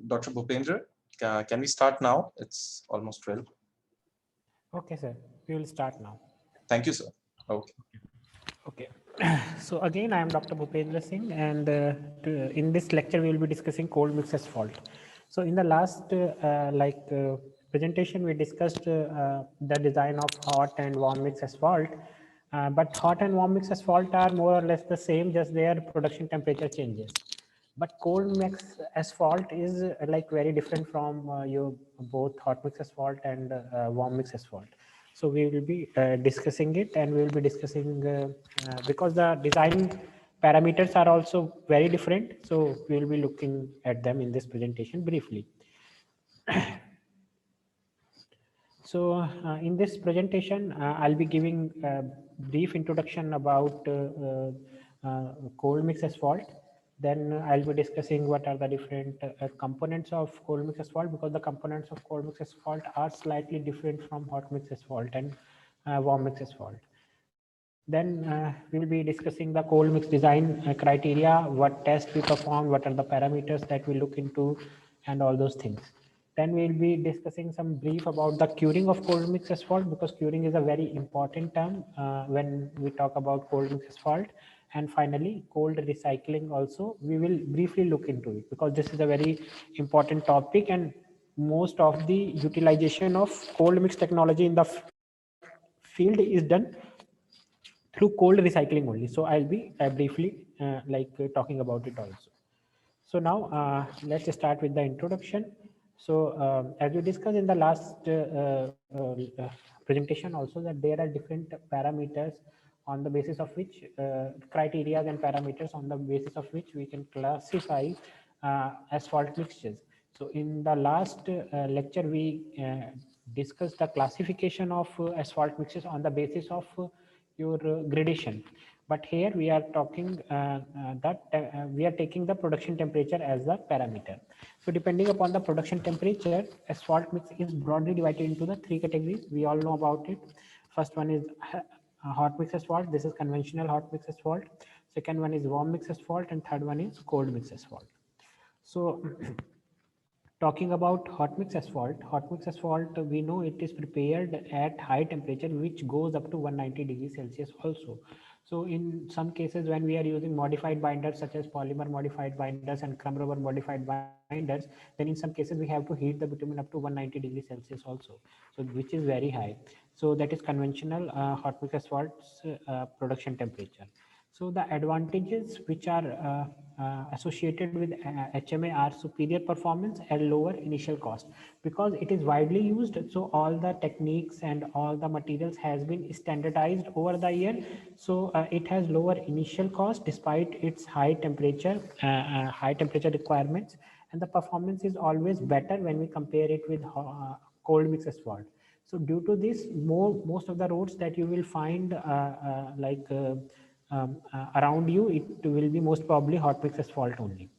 Dr. Bhupendra, can we start now? It's almost 12. Okay, sir. We will start now. Thank you, sir. Okay. Okay. So again, I am Dr. Bhupendra Singh, and in this lecture, we will be discussing cold mix asphalt. So in the last presentation, we discussed the design of hot and warm mix asphalt. But hot and warm mix asphalt are more or less the same, just their production temperature changes. But cold mix asphalt is like very different from your both hot mix asphalt and warm mix asphalt. So we will be discussing it, and we will be discussing because the design parameters are also very different. So we will be looking at them in this presentation briefly. So in this presentation, I'll be giving a brief introduction about cold mix asphalt. Then I'll be discussing what are the different components of cold mix asphalt, because the components of cold mix asphalt are slightly different from hot mix asphalt and warm mix asphalt. Then we will be discussing the cold mix design criteria, what tests we perform, what are the parameters that we look into, and all those things. Then we will be discussing some brief about the curing of cold mix asphalt, because curing is a very important term when we talk about cold mix asphalt. And finally, cold recycling also, we will briefly look into it, because this is a very important topic, and most of the utilization of cold mix technology in the field is done through cold recycling only. So I'll be briefly talking about it also. So now let's start with the introduction. So as we discussed in the last presentation also, that there are different parameters on the basis of which criteria and parameters on the basis of which we can classify asphalt mixtures. So in the last lecture, we discussed the classification of asphalt mixtures on the basis of your gradation. But here we are talking we are taking the production temperature as the parameter. So depending upon the production temperature, asphalt mix is broadly divided into the three categories. We all know about it. First one is hot mix asphalt. This is conventional hot mix asphalt. Second one is warm mix asphalt, and third one is cold mix asphalt. So talking about hot mix asphalt, we know it is prepared at high temperature, which goes up to 190 degrees Celsius also. So in some cases, when we are using modified binders such as polymer modified binders and crumb rubber modified binders, then in some cases we have to heat the bitumen up to 190 degrees Celsius also, so which is very high. So that is conventional hot mix asphalt's production temperature. So the advantages which are associated with HMA are superior performance and lower initial cost, because it is widely used. So all the techniques and all the materials has been standardized over the year. So it has lower initial cost despite its high temperature requirements, and the performance is always better when we compare it with cold mix asphalt. So due to this, most of the roads that you will find around you, it will be most probably hot mix asphalt only.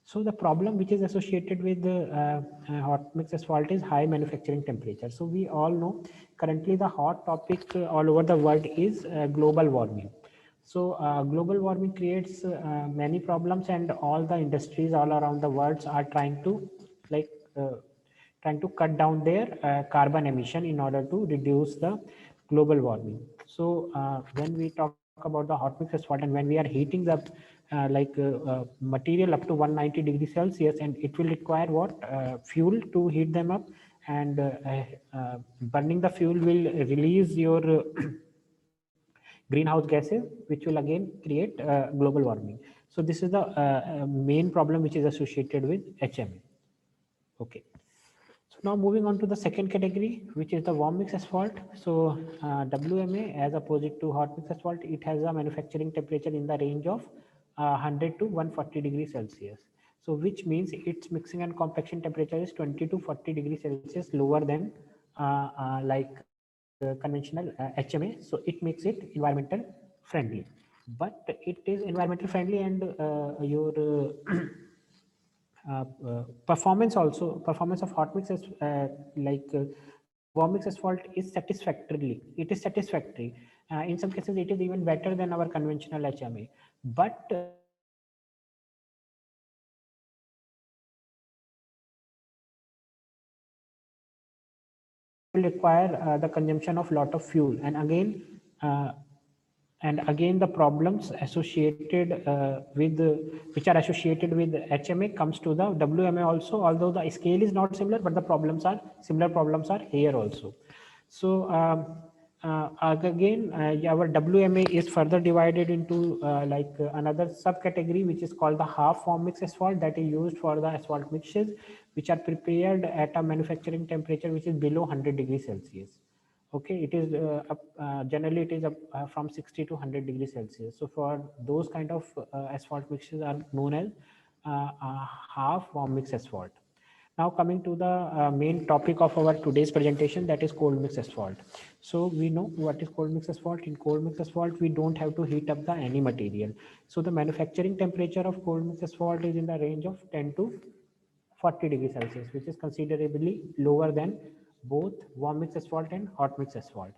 So the problem which is associated with the hot mix asphalt is high manufacturing temperature. So we all know currently the hot topic all over the world is global warming. So global warming creates many problems, and all the industries all around the world are like uh, trying to cut down their carbon emission in order to reduce the global warming. So when we talk about the hot mix asphalt, and when we are heating the material up to 190 degrees Celsius, and it will require what fuel to heat them up, and burning the fuel will release your greenhouse gases, which will again create global warming. So this is the main problem which is associated with HMA. Okay. So now moving on to the second category, which is the warm mix asphalt. So WMA, as opposite to hot mix asphalt, it has a manufacturing temperature in the range of 100 to 140 degrees Celsius. So which means its mixing and compaction temperature is 20 to 40 degrees Celsius lower than conventional HMA. So it makes it environmental friendly. But it is environmental friendly, and your performance of hot mix is warm mix asphalt is satisfactory. In some cases it is even better than our conventional HMA. But will require the consumption of lot of fuel, and again the problems associated with which are associated with HMA comes to the WMA also, although the scale is not similar, but the problems are similar. Problems are here also. So again, our WMA is further divided into another subcategory, which is called the half warm mix asphalt, that is used for the asphalt mixtures which are prepared at a manufacturing temperature which is below 100 degrees Celsius. Okay, it is generally it is from 60 to 100 degrees Celsius. So for those kind of asphalt mixtures are known as half warm mix asphalt. Now coming to the main topic of our today's presentation, that is cold mix asphalt. So we know what is cold mix asphalt. In cold mix asphalt, we don't have to heat up the any material. So the manufacturing temperature of cold mix asphalt is in the range of 10 to 40 degrees Celsius, which is considerably lower than both warm mix asphalt and hot mix asphalt.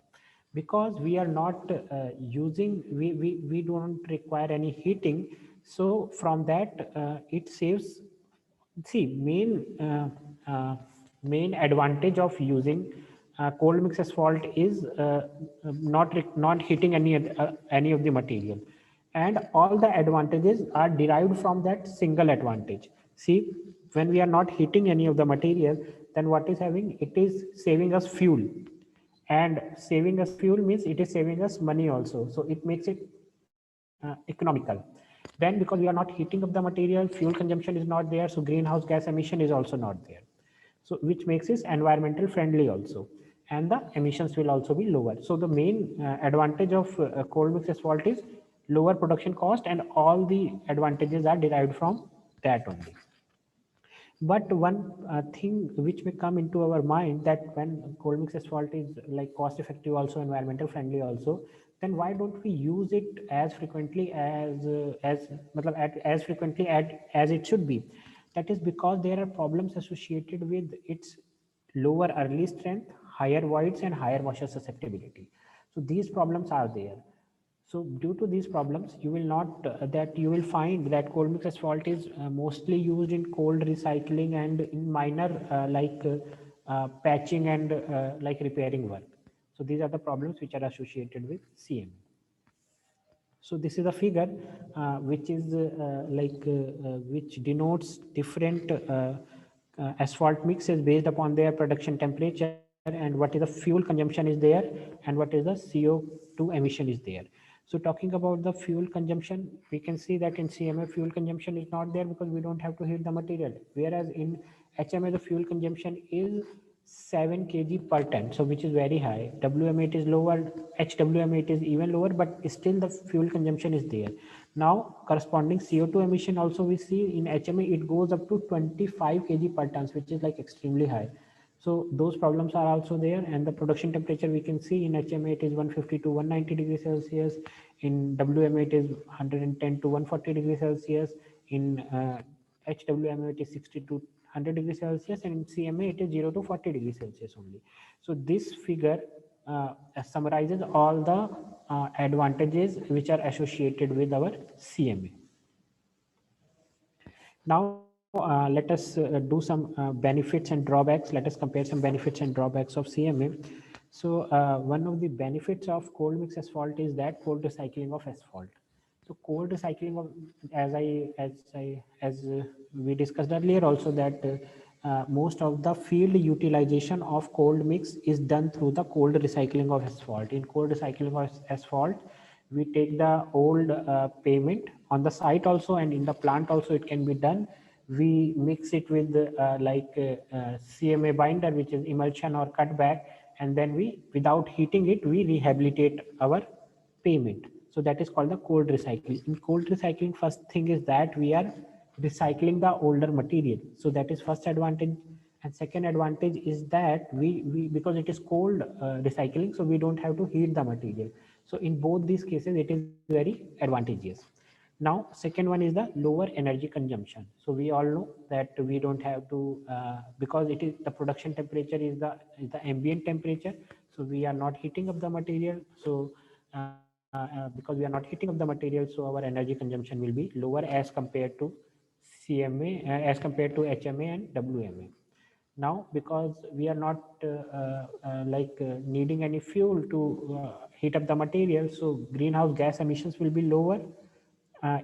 Because we are not we don't require any heating. So from that, it saves. See, main advantage of using cold mix asphalt is not heating any of the material, and all the advantages are derived from that single advantage. See, when we are not heating any of the material, then what is having? It is saving us fuel, and saving us fuel means it is saving us money also. So it makes it economical. Then because we are not heating up the material, fuel consumption is not there, so greenhouse gas emission is also not there. So which makes it environmental friendly also, and the emissions will also be lower. So the main advantage of cold mix asphalt is lower production cost, and all the advantages are derived from that only. But one thing which may come into our mind, that when cold mix asphalt is like cost effective also, environmental friendly also, then why don't we use it as frequently as frequently as it should be? That is because there are problems associated with its lower early strength, higher voids, and higher washer susceptibility. So these problems are there. So due to these problems, you will not that you will find that cold mix asphalt is mostly used in cold recycling and in minor patching and like repairing work. So these are the problems which are associated with CM. So this is a figure which is which denotes different asphalt mixes based upon their production temperature, and what is the fuel consumption is there, and what is the CO2 emission is there. So talking about the fuel consumption, we can see that in CMA fuel consumption is not there because we don't have to heat the material. Whereas in HMA the fuel consumption is 7 kg per ton, so which is very high. WMA it is lower, HWMA it is even lower, but still the fuel consumption is there. Now corresponding CO2 emission also we see in HMA it goes up to 25 kg per ton, which is like extremely high. So those problems are also there, and the production temperature we can see in HMA it is 150 to 190 degrees Celsius. In WMA it is 110 to 140 degrees Celsius. In HWMA it is 60 to 100 degrees Celsius, and in CMA it is 0 to 40 degrees Celsius only. So this figure summarizes all the advantages which are associated with our CMA. Now let us do some benefits and drawbacks. Let us compare some benefits and drawbacks of CMA. So one of the benefits of cold mix asphalt is that cold recycling of asphalt. So cold recycling of, as we discussed earlier also, that most of the field utilization of cold mix is done through the cold recycling of asphalt. In cold recycling of asphalt, we take the old pavement on the site also, and in the plant also it can be done. We mix it with CMA binder, which is emulsion or cutback, and then we, without heating it, we rehabilitate our pavement. So that is called the cold recycling. In cold recycling, first thing is that we are recycling the older material. So that is first advantage. And second advantage is that we because it is cold recycling, so we don't have to heat the material. So in both these cases, it is very advantageous. Now, second one is the lower energy consumption. So we all know that we don't have to because it is the production temperature is the ambient temperature. So we are not heating up the material. So because we are not heating up the material, so our energy consumption will be lower as compared to CMA, as compared to HMA and WMA. Now, because we are not needing any fuel to heat up the material, so greenhouse gas emissions will be lower.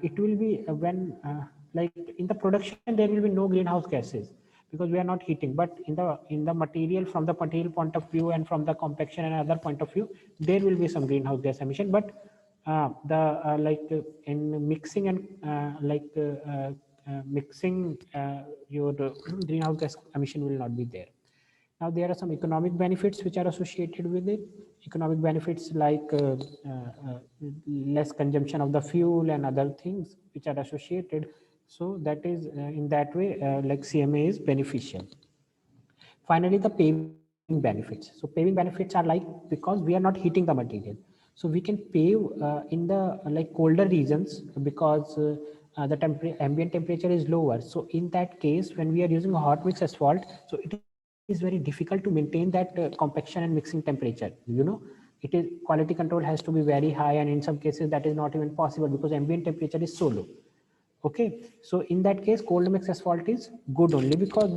It will be like in the production there will be no greenhouse gases because we are not heating. But in the material, from the material point of view and from the compaction and other point of view, there will be some greenhouse gas emission. But in mixing and mixing your greenhouse gas emission will not be there. Now there are some economic benefits which are associated with it. Economic benefits like less consumption of the fuel and other things which are associated. So that is in that way like CMA is beneficial. Finally, the paving benefits. So paving benefits are like, because we are not heating the material, so we can pave in the like colder regions because the ambient temperature is lower. So in that case, when we are using hot mix asphalt, so it is very difficult to maintain that compaction and mixing temperature. It is, quality control has to be very high, and in some cases that is not even possible because ambient temperature is so low. Okay, so in that case cold mix asphalt is good only because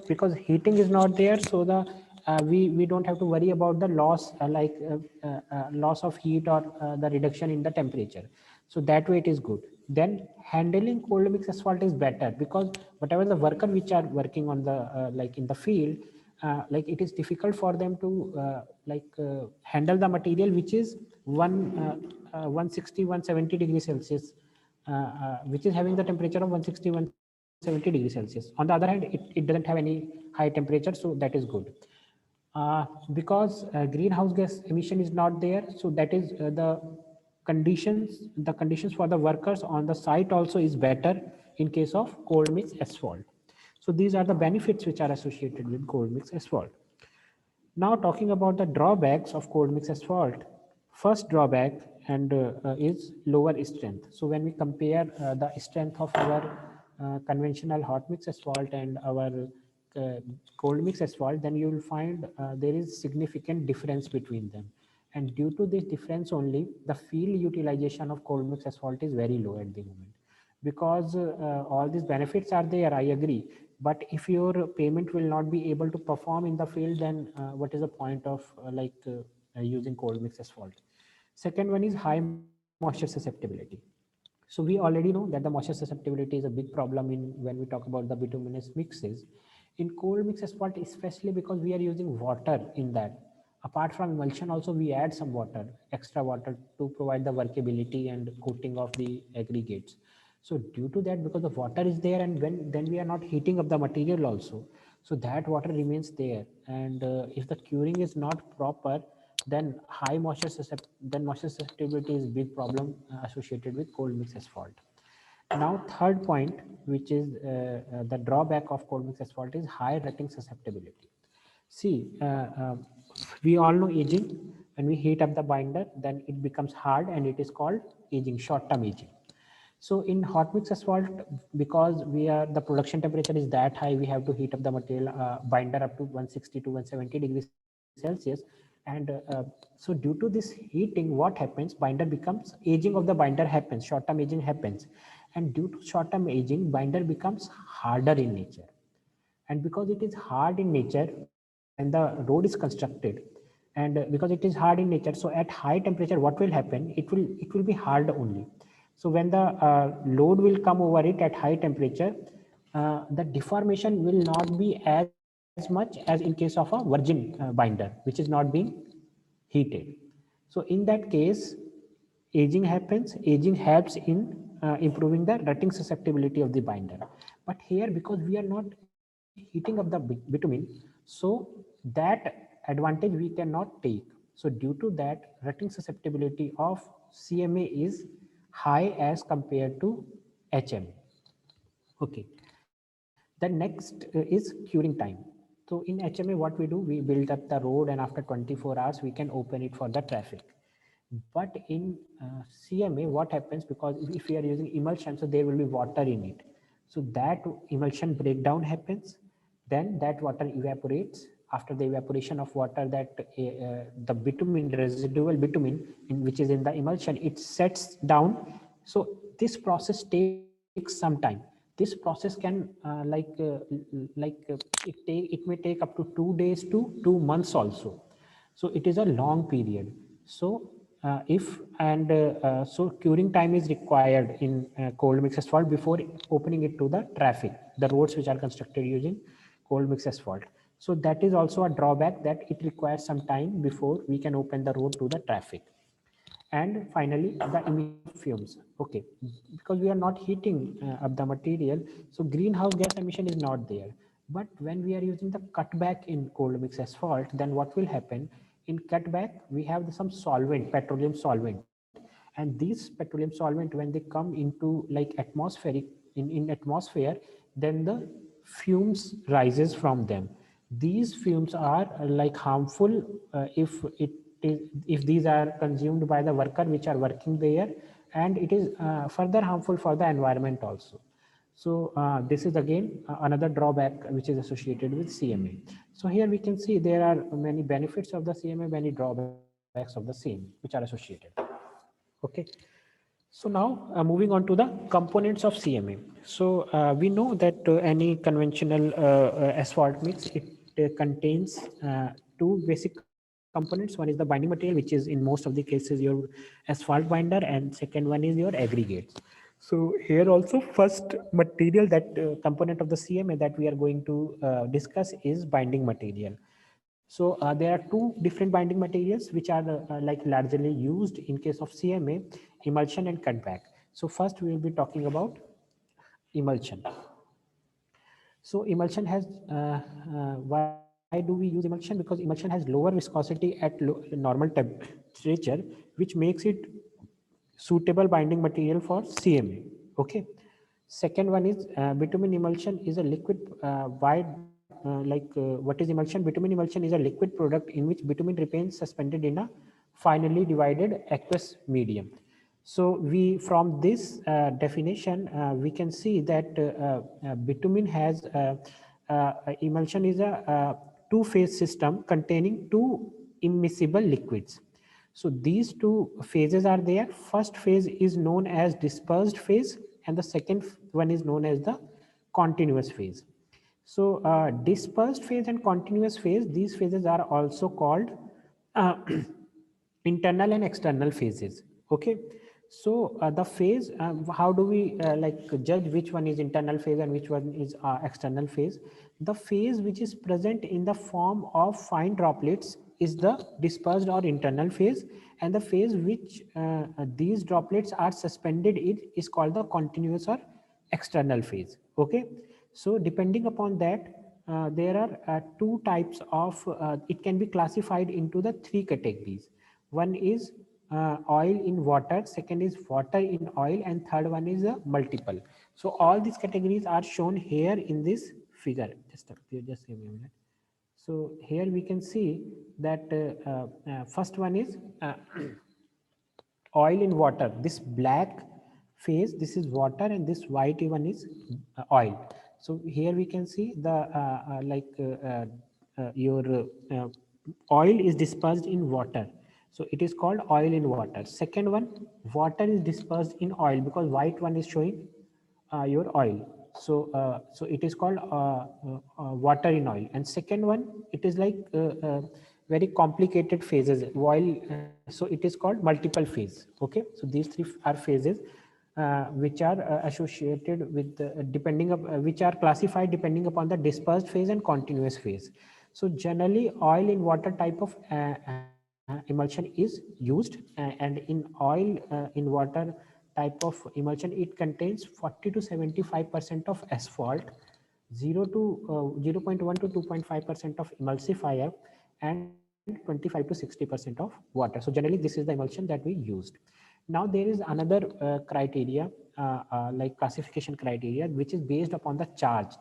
because heating is not there. So we don't have to worry about the loss loss of heat or the reduction in the temperature. So that way it is good. Then handling cold mix asphalt is better because whatever the worker which are working on the like in the field, like it is difficult for them to handle the material which is 160 170 degrees Celsius, which is having the temperature of 160 170 degrees Celsius. On the other hand, it doesn't have any high temperature, so that is good. Because greenhouse gas emission is not there, so that is the conditions for the workers on the site also is better in case of cold mix asphalt. So these are the benefits which are associated with cold mix asphalt. Now talking about the drawbacks of cold mix asphalt. First drawback and is lower strength. So when we compare the strength of our conventional hot mix asphalt and our uh, cold mix asphalt, then you will find there is significant difference between them. And due to this difference only, the field utilization of cold mix asphalt is very low at the moment. Because all these benefits are there, I agree, but if your payment will not be able to perform in the field, then what is the point of using cold mix asphalt? Second one is high moisture susceptibility. So we already know that the moisture susceptibility is a big problem in when we talk about the bituminous mixes. In cold mix asphalt, especially because we are using water in that. Apart from emulsion, also we add some water, extra water to provide the workability and coating of the aggregates. So due to that, because the water is there, and then we are not heating up the material also, so that water remains there. And if the curing is not proper, then moisture susceptibility is big problem associated with cold mix asphalt. Now third point, which is the drawback of cold mix asphalt, is high rutting susceptibility. See, we all know aging. When we heat up the binder, then it becomes hard, and it is called aging, short-term aging. So in hot mix asphalt, because the production temperature is that high, we have to heat up the material binder up to 160 to 170 degrees Celsius. And so due to this heating, what happens? Binder becomes, aging of the binder happens, short-term aging happens. And due to short-term aging, binder becomes harder in nature. And because it is hard in nature, when the road is constructed, and because it is hard in nature, so at high temperature what will happen? It will be hard only. So when the load will come over it at high temperature, the deformation will not be as much as in case of a virgin binder which is not being heated. So in that case, aging happens. Aging helps in improving the rutting susceptibility of the binder. But here, because we are not heating up the bitumen, so that advantage we cannot take. So due to that, rutting susceptibility of CMA is high as compared to HMA. Okay. The next is curing time. So in HMA, what we do, we build up the road, and after 24 hours, we can open it for the traffic. But in CMA, what happens, because if we are using emulsion, so there will be water in it. So that emulsion breakdown happens, then that water evaporates. After the evaporation of water, that the bitumen, residual bitumen, which is in the emulsion, it sets down. So this process takes some time. this process can it may take up to 2 days to 2 months also. So it is a long period. So if and so curing time is required in cold mix asphalt before opening it to the traffic, the roads which are constructed using cold mix asphalt. So that is also a drawback, that it requires some time before we can open the road to the traffic. And finally, the emission of fumes. Okay, because we are not heating up the material, so greenhouse gas emission is not there. But when we are using the cutback in cold mix asphalt, then what will happen? In cutback, we have some solvent, petroleum solvent, and these petroleum solvent, when they come into like atmospheric in atmosphere, then the fumes rises from them. These fumes are like harmful if it is, if these are consumed by the worker which are working there, and it is further harmful for the environment also. So this is again another drawback which is associated with CMA. So here we can see there are many benefits of the CMA, many drawbacks of the same which are associated. Okay. So now moving on to the components of CMA. So we know that any conventional asphalt mix, it contains two basic components. One is the binding material, which is in most of the cases your asphalt binder, and second one is your aggregates. So here also first material that component of the CMA that we are going to discuss is binding material. So there are two different binding materials which are like largely used in case of CMA: emulsion and cutback. So first we will be talking about emulsion. So emulsion has why do we use emulsion? Because emulsion has lower viscosity at normal temperature, which makes it suitable binding material for CMA. Okay. Second one is bitumen emulsion is a liquid what is emulsion? Bitumen emulsion is a liquid product in which bitumen remains suspended in a finely divided aqueous medium. So we from this definition we can see that bitumen has emulsion is a two-phase system containing two immiscible liquids. So these two phases are there. First phase is known as dispersed phase, and the second one is known as the continuous phase. So dispersed phase and continuous phase, these phases are also called uh, internal and external phases. Okay. So the phase, how do we judge which one is internal phase and which one is external phase? The phase which is present in the form of fine droplets is the dispersed or internal phase, and the phase which these droplets are suspended in is called the continuous or external phase. Okay. So depending upon that, there are two types of it can be classified into the three categories. One is oil in water, second is water in oil, and third one is multiple. So all these categories are shown here in this figure. Just give me a minute. So here we can see that first one is oil in water. This black phase, this is water, and this white one is oil. So here we can see the your oil is dispersed in water, so it is called oil in water. Second one, water is dispersed in oil, because white one is showing your oil. So so it is called water in oil. And second one, it is like very complicated phases while so it is called multiple phase. Okay. So these three are phases which are associated with depending up which are classified depending upon the dispersed phase and continuous phase. So generally oil in water type of emulsion is used, and in oil in water type of emulsion, it contains 40 to 75% of asphalt, 0.1 to 2.5% of emulsifier, and 25 to 60% of water. So generally this is the emulsion that we used. Now there is another criteria like classification criteria, which is based upon the charge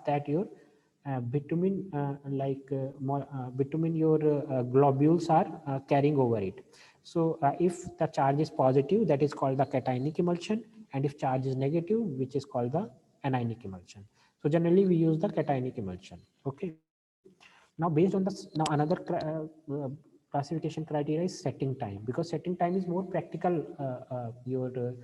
that your bitumen bitumen your globules are carrying over it. So if the charge is positive, that is called the cationic emulsion, and if charge is negative, which is called the anionic emulsion. So generally we use the cationic emulsion. Okay. Now based on this, now another classification criteria is setting time, because setting time is more practical your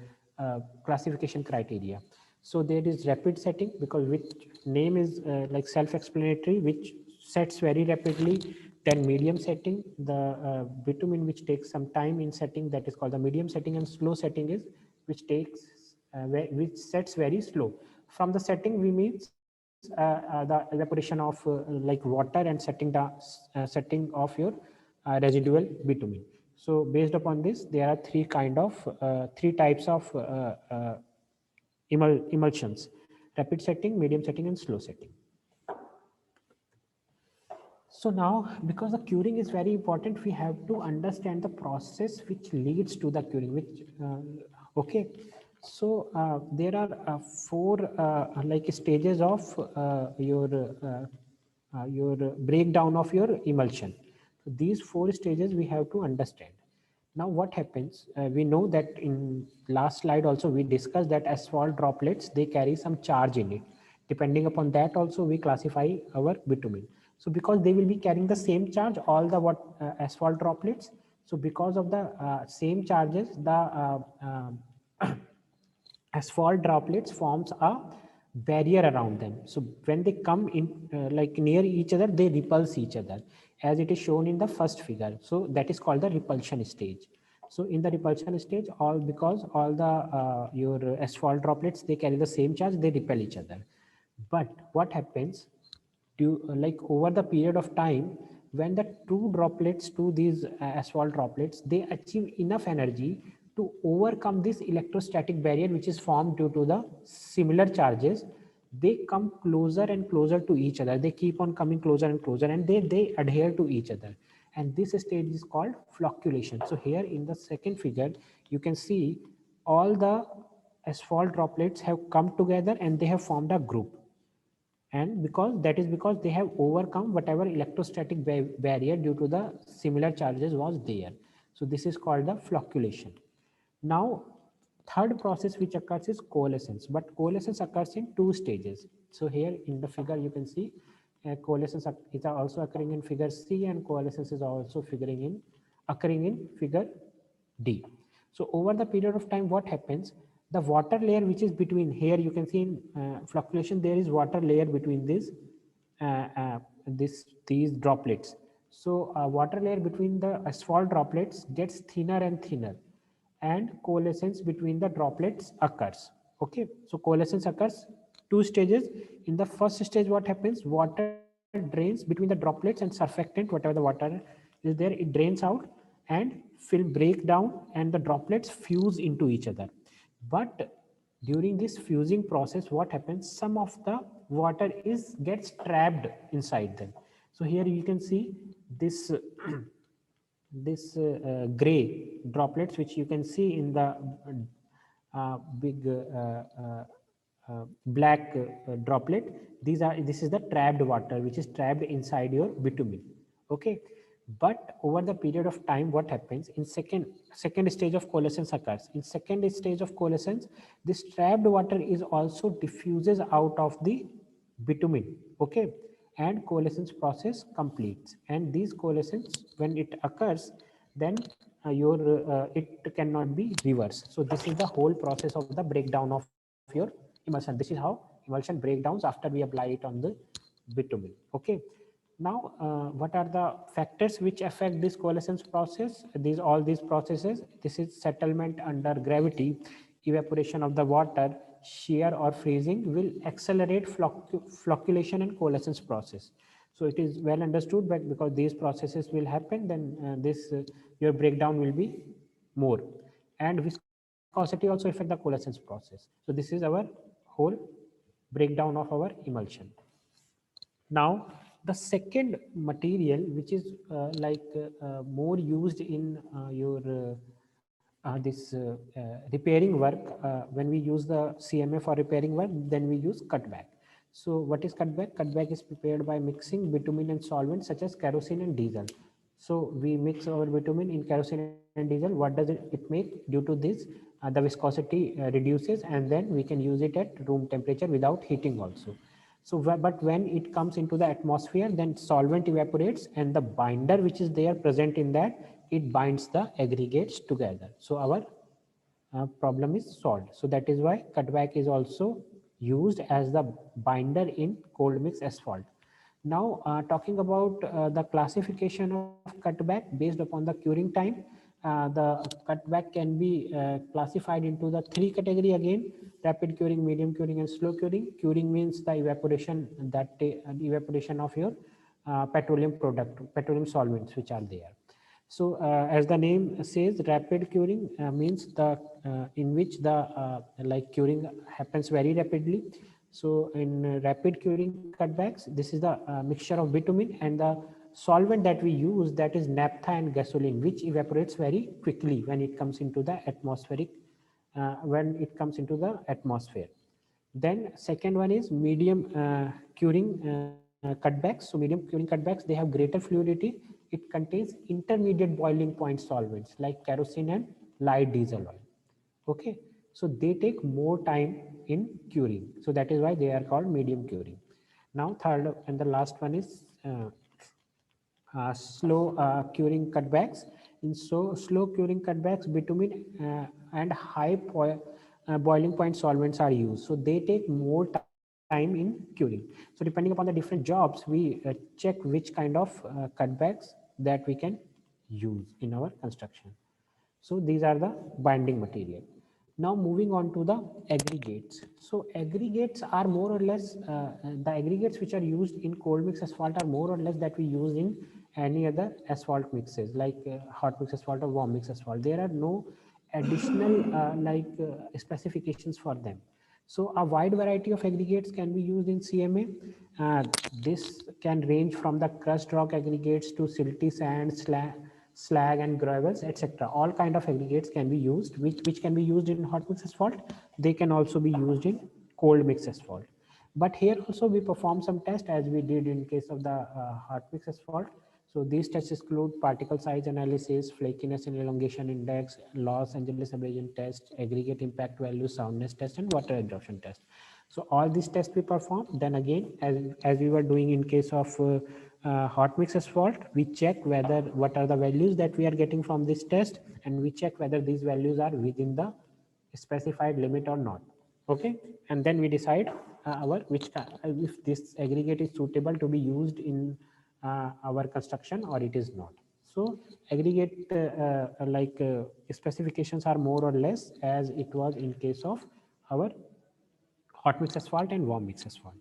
classification criteria. So there is rapid setting, because which name is like self-explanatory, which sets very rapidly. Then medium setting, the bitumen which takes some time in setting, that is called the medium setting. And slow setting is which takes which sets very slow. From the setting we means the evaporation of like water and setting of your residual bitumen. So based upon this, there are three types of emulsions: rapid setting, medium setting, and slow setting. So now, because the curing is very important, we have to understand the process which leads to the curing. Okay, so there are four like stages of your breakdown of your emulsion. So these four stages we have to understand. Now what happens, we know that in last slide also we discussed that asphalt droplets, they carry some charge in it. Depending upon that also we classify our bitumen. So because they will be carrying the same charge, all the asphalt droplets, so because of the same charges, the asphalt droplets forms a barrier around them. So when they come in like near each other, they repulse each other, as it is shown in the first figure. So that is called the repulsion stage. So in the repulsion stage, because all the your asphalt droplets, they carry the same charge, they repel each other. But what happens like over the period of time, when the two droplets, to these asphalt droplets, they achieve enough energy to overcome this electrostatic barrier which is formed due to the similar charges, they come closer and closer to each other. They keep on coming closer and closer, and they adhere to each other. And this stage is called flocculation. So here in the second figure, you can see all the asphalt droplets have come together and they have formed a group. And because they have overcome whatever electrostatic barrier due to the similar charges was there. So this is called the flocculation. Now third process which occurs is coalescence, but coalescence occurs in two stages. So here in the figure you can see coalescence is also occurring in figure C, and coalescence is also occurring in figure D. So over the period of time, what happens? The water layer which is between, here you can see in flocculation, there is water layer between these droplets. So water layer between the asphalt droplets gets thinner and thinner, and coalescence between the droplets occurs. Okay, so coalescence occurs two stages. In the first stage, what happens? Water drains between the droplets and surfactant, whatever the water is there, it drains out, and film break down, and the droplets fuse into each other. But during this fusing process, what happens? Some of the water gets trapped inside them. So here you can see this this gray droplets which you can see in the big black droplet. This is the trapped water which is trapped inside your bitumen. Okay, but over the period of time, what happens? In second stage of coalescence occurs. In second stage of coalescence, this trapped water is also diffuses out of the bitumen. Okay, and coalescence process completes. And these coalescence, when it occurs, then it cannot be reversed. So this is the whole process of the breakdown of your emulsion. This is how emulsion breakdowns after we apply it on the bitumen. Okay, now what are the factors which affect this coalescence process? All these processes, this is settlement under gravity, evaporation of the water, shear or freezing will accelerate flocculation and coalescence process. So it is well understood, but because these processes will happen, then your breakdown will be more. And viscosity also affect the coalescence process. So this is our whole breakdown of our emulsion. Now, the second material, which is more used in your this repairing work, when we use the CMA for repairing work, then we use cutback. So what is cutback? Cutback is prepared by mixing bitumen and solvents such as kerosene and diesel. So we mix our bitumen in kerosene and diesel. What does it make? Due to this, the viscosity reduces, and then we can use it at room temperature without heating also. So, but when it comes into the atmosphere, then solvent evaporates, and the binder which is there present in that, it binds the aggregates together. So our problem is solved. So that is why cutback is also used as the binder in cold mix asphalt. Now, talking about the classification of cutback based upon the curing time, the cutback can be classified into the three category again: rapid curing, medium curing, and slow curing. Curing means the evaporation, evaporation of your petroleum product, petroleum solvents which are there. So, as the name says, rapid curing means the in which the like curing happens very rapidly. So, in rapid curing cutbacks, this is the mixture of bitumen and the solvent that we use, that is naphtha and gasoline, which evaporates very quickly when it comes into the atmospheric atmosphere. Then second one is medium curing cutbacks. So medium curing cutbacks, they have greater fluidity. It contains intermediate boiling point solvents like kerosene and light diesel oil. Okay, so they take more time in curing. So that is why they are called medium curing. Now third and the last one is slow curing cutbacks. In so slow curing cutbacks, bitumen and boiling point solvents are used. So they take more time in curing. So depending upon the different jobs, we check which kind of cutbacks that we can use in our construction. So these are the binding material. Now moving on to the aggregates. So aggregates are more or less the aggregates which are used in cold mix asphalt are more or less that we use in any other asphalt mixes like hot mix asphalt or warm mix asphalt. There are no additional specifications for them. So a wide variety of aggregates can be used in CMA. This can range from the crushed rock aggregates to silty sand, slag and gravels, etc. All kind of aggregates can be used, which can be used in hot mix asphalt. They can also be used in cold mix asphalt. But here also we perform some tests as we did in case of the hot mix asphalt. So these tests include particle size analysis, flakiness and elongation index, Los Angeles abrasion test, aggregate impact value, soundness test, and water absorption test. So all these tests we perform. Then again, as we were doing in case of hot mix asphalt, we check whether what are the values that we are getting from this test, and we check whether these values are within the specified limit or not. Okay, and then we decide our if this aggregate is suitable to be used in our construction or it is not. So aggregate specifications are more or less as it was in case of our hot mix asphalt and warm mix asphalt.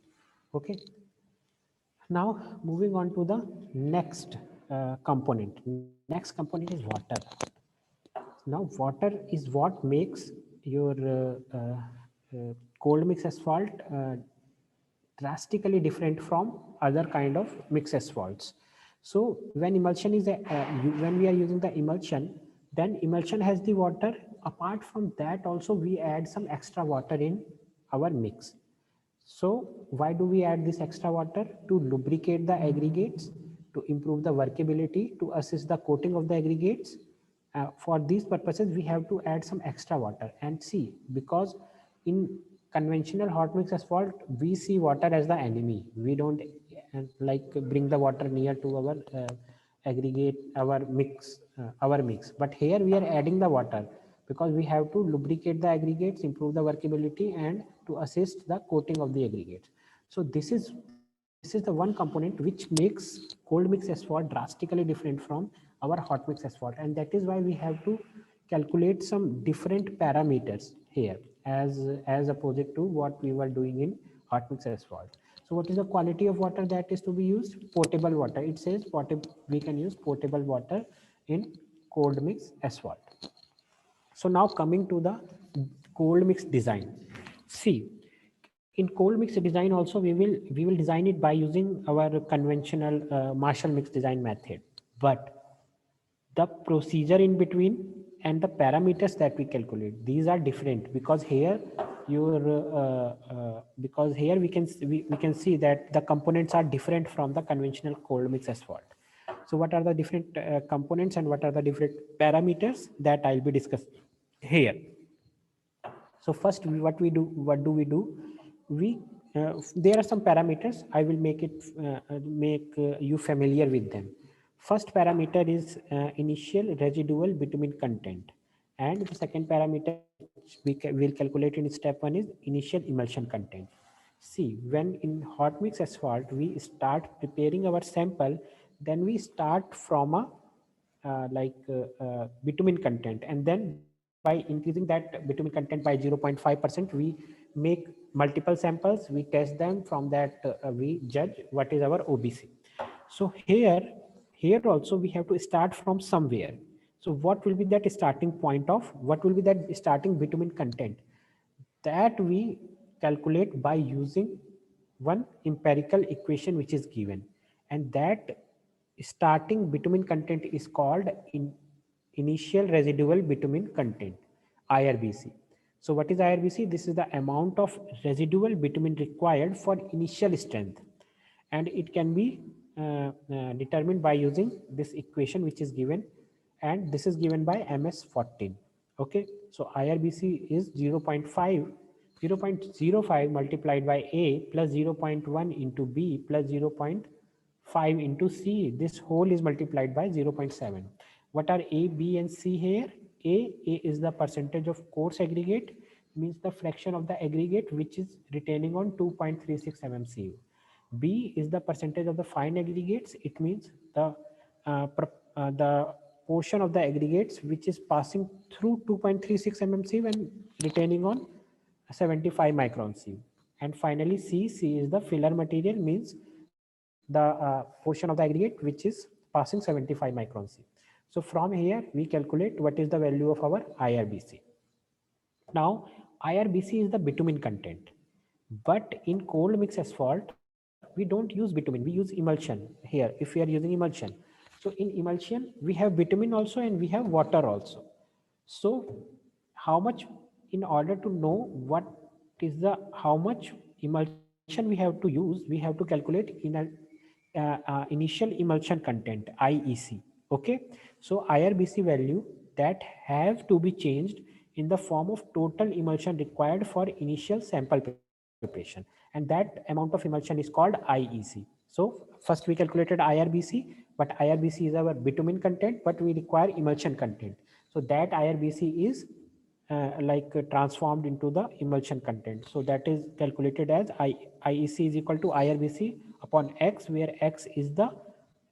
Okay. Now moving on to the next component. Next component is water. Now water is what makes your cold mix asphalt drastically different from other kind of mix asphalts. So when emulsion is when we are using the emulsion, then emulsion has the water. Apart from that, also we add some extra water in our mix. So why do we add this extra water? To lubricate the aggregates, to improve the workability, to assist the coating of the aggregates. For these purposes, we have to add some extra water. And see, because in conventional hot mix asphalt, we see water as the enemy. We don't like bring the water near to our aggregate, our mix. But here we are adding the water because we have to lubricate the aggregates, improve the workability, and to assist the coating of the aggregates. So this is the one component which makes cold mix asphalt drastically different from our hot mix asphalt, and that is why we have to calculate some different parameters here as opposite to what we were doing in hot mix asphalt. So what is the quality of water that is to be used? Potable water. It says we can use potable water in cold mix asphalt. So now coming to the cold mix design. See, in cold mix design also we will design it by using our conventional Marshall mix design method. But the procedure in between and the parameters that we calculate, these are different because here we can see that the components are different from the conventional cold mix asphalt. So what are the different components and what are the different parameters that I'll be discussing here? So first, what do we do? We there are some parameters. I will make you familiar with them. First parameter is initial residual bitumen content, And the second parameter which will calculate in step 1 is initial emulsion content. See, when in hot mix asphalt we start preparing our sample, then we start from a bitumen content, and then by increasing that bitumen content by 0.5%, we make multiple samples, we test them, from that we judge what is our OBC. So here also we have to start from somewhere. So what will be that starting point of, what will be that starting bitumen content, that we calculate by using one empirical equation which is given, and that starting bitumen content is called initial residual bitumen content, IRBC. So what is IRBC? This is the amount of residual bitumen required for initial strength, and it can be determined by using this equation which is given, and this is given by MS14. Okay, so IRBC is 0.5 multiplied by A plus 0.1 into B plus 0.5 into C. This whole is multiplied by 0.7. What are A, B and C here? A is the percentage of coarse aggregate, means the fraction of the aggregate which is retaining on 2.36 mmCu. B is the percentage of the fine aggregates. It means the portion of the aggregates which is passing through 2.36 mmCu and retaining on 75 micron Cu. And finally, C is the filler material, means the portion of the aggregate which is passing 75 micron Cu. So from here we calculate what is the value of our IRBC. Now, IRBC is the bitumen content, but in cold mix asphalt, we don't use bitumen, we use emulsion here. If we are using emulsion, so in emulsion, we have bitumen also and we have water also. So how much, in order to know what is the, how much emulsion we have to use, we have to calculate in a initial emulsion content, IEC. Okay, so IRBC value that have to be changed in the form of total emulsion required for initial sample preparation, and that amount of emulsion is called IEC. So first we calculated IRBC, but IRBC is our bitumen content, but we require emulsion content. So that IRBC is transformed into the emulsion content. So that is calculated as IEC is equal to IRBC upon X, where X is the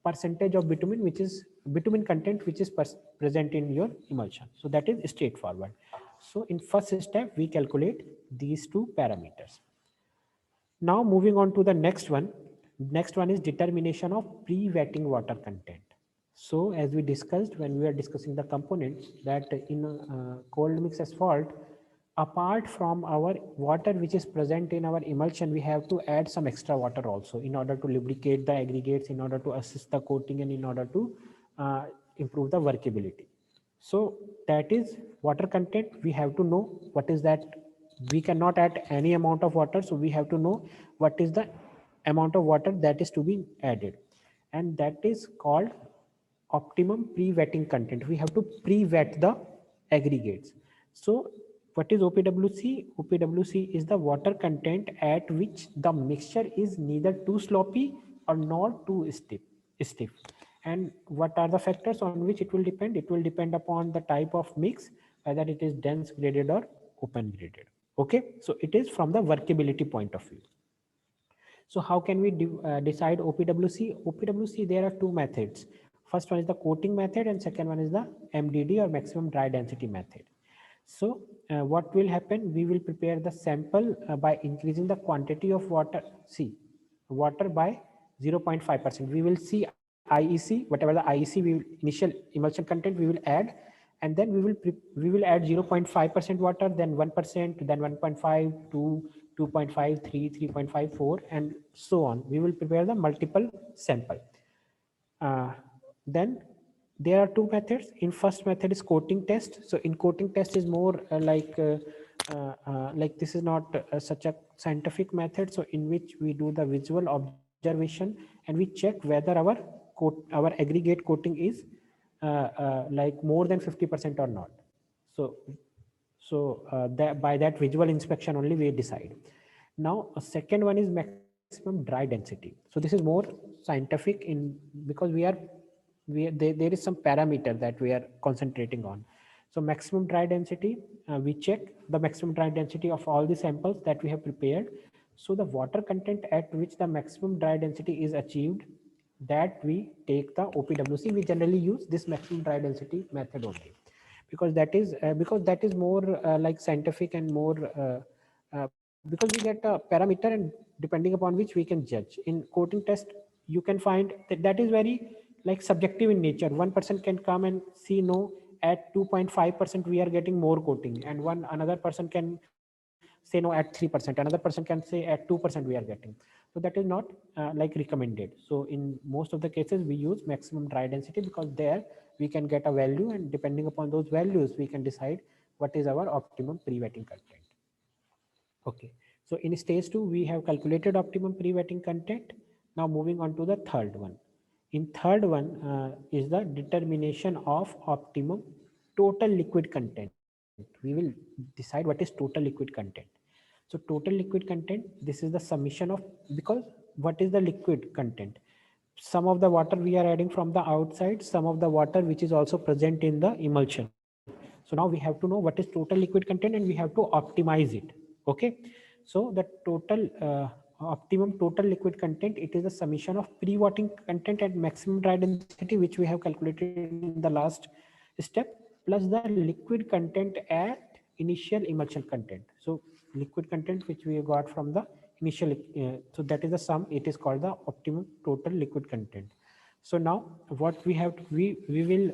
percentage of bitumen, which is bitumen content which is present in your emulsion. So that is straightforward. So in first step we calculate these two parameters. Now moving on to the next one. Next one is determination of pre-wetting water content. So as we discussed when we are discussing the components, that in cold mix asphalt, apart from our water which is present in our emulsion, we have to add some extra water also in order to lubricate the aggregates, in order to assist the coating, and in order to improve the workability. So that is water content. We have to know what is that. We cannot add any amount of water, so we have to know what is the amount of water that is to be added, and that is called optimum pre-wetting content. We have to pre-wet the aggregates. So what is OPWC? OPWC is the water content at which the mixture is neither too sloppy or not too stiff. And what are the factors on which it will depend? It will depend upon the type of mix, whether it is dense graded or open graded. Okay, so it is from the workability point of view. So how can we decide OPWC? OPWC, there are two methods. First one is the coating method, and second one is the MDD or maximum dry density method. So what will happen? We will prepare the sample by increasing the quantity of water. See, water by 0.5%. We will see IEC, whatever the IEC we will, initial emulsion content we will add, and then we will add 0.5% water, then 1%, then 1.5, 2, 2.5, 3, 3.5, 4, and so on. We will prepare the multiple sample. Then there are two methods. In first method is coating test. So in coating test is more like this is not such a scientific method. So in which we do the visual observation and we check whether our aggregate coating is like more than 50% or not. So that by that visual inspection only we decide. Now a second one is maximum dry density. So this is more scientific in, because there is some parameter that we are concentrating on. So maximum dry density, we check the maximum dry density of all the samples that we have prepared. So the water content at which the maximum dry density is achieved, that we take the OPWC. We generally use this maximum dry density method only, because that is more like scientific and more because we get a parameter and depending upon which we can judge. In coating test, you can find that is very like subjective in nature. One person can come and see, no, at 2.5% we are getting more coating, and another person can say no at 3%, another person can say at 2% we are getting. So that is not like recommended. So in most of the cases we use maximum dry density, because there we can get a value, and depending upon those values we can decide what is our optimum pre-wetting content. Okay, so in stage 2 we have calculated optimum pre-wetting content. Now moving on to the third one. In third one is the determination of optimum total liquid content. We will decide what is total liquid content. So total liquid content, this is the summation of, because what is the liquid content? Some of the water we are adding from the outside, some of the water which is also present in the emulsion. So now we have to know what is total liquid content, and we have to optimize it. Okay, so the total optimum total liquid content, it is a summation of pre-wetting content at maximum dry density, which we have calculated in the last step, plus the liquid content at initial emulsion content. So liquid content which we got from the initial, so that is the sum. It is called the optimum total liquid content. So now what we have to, we will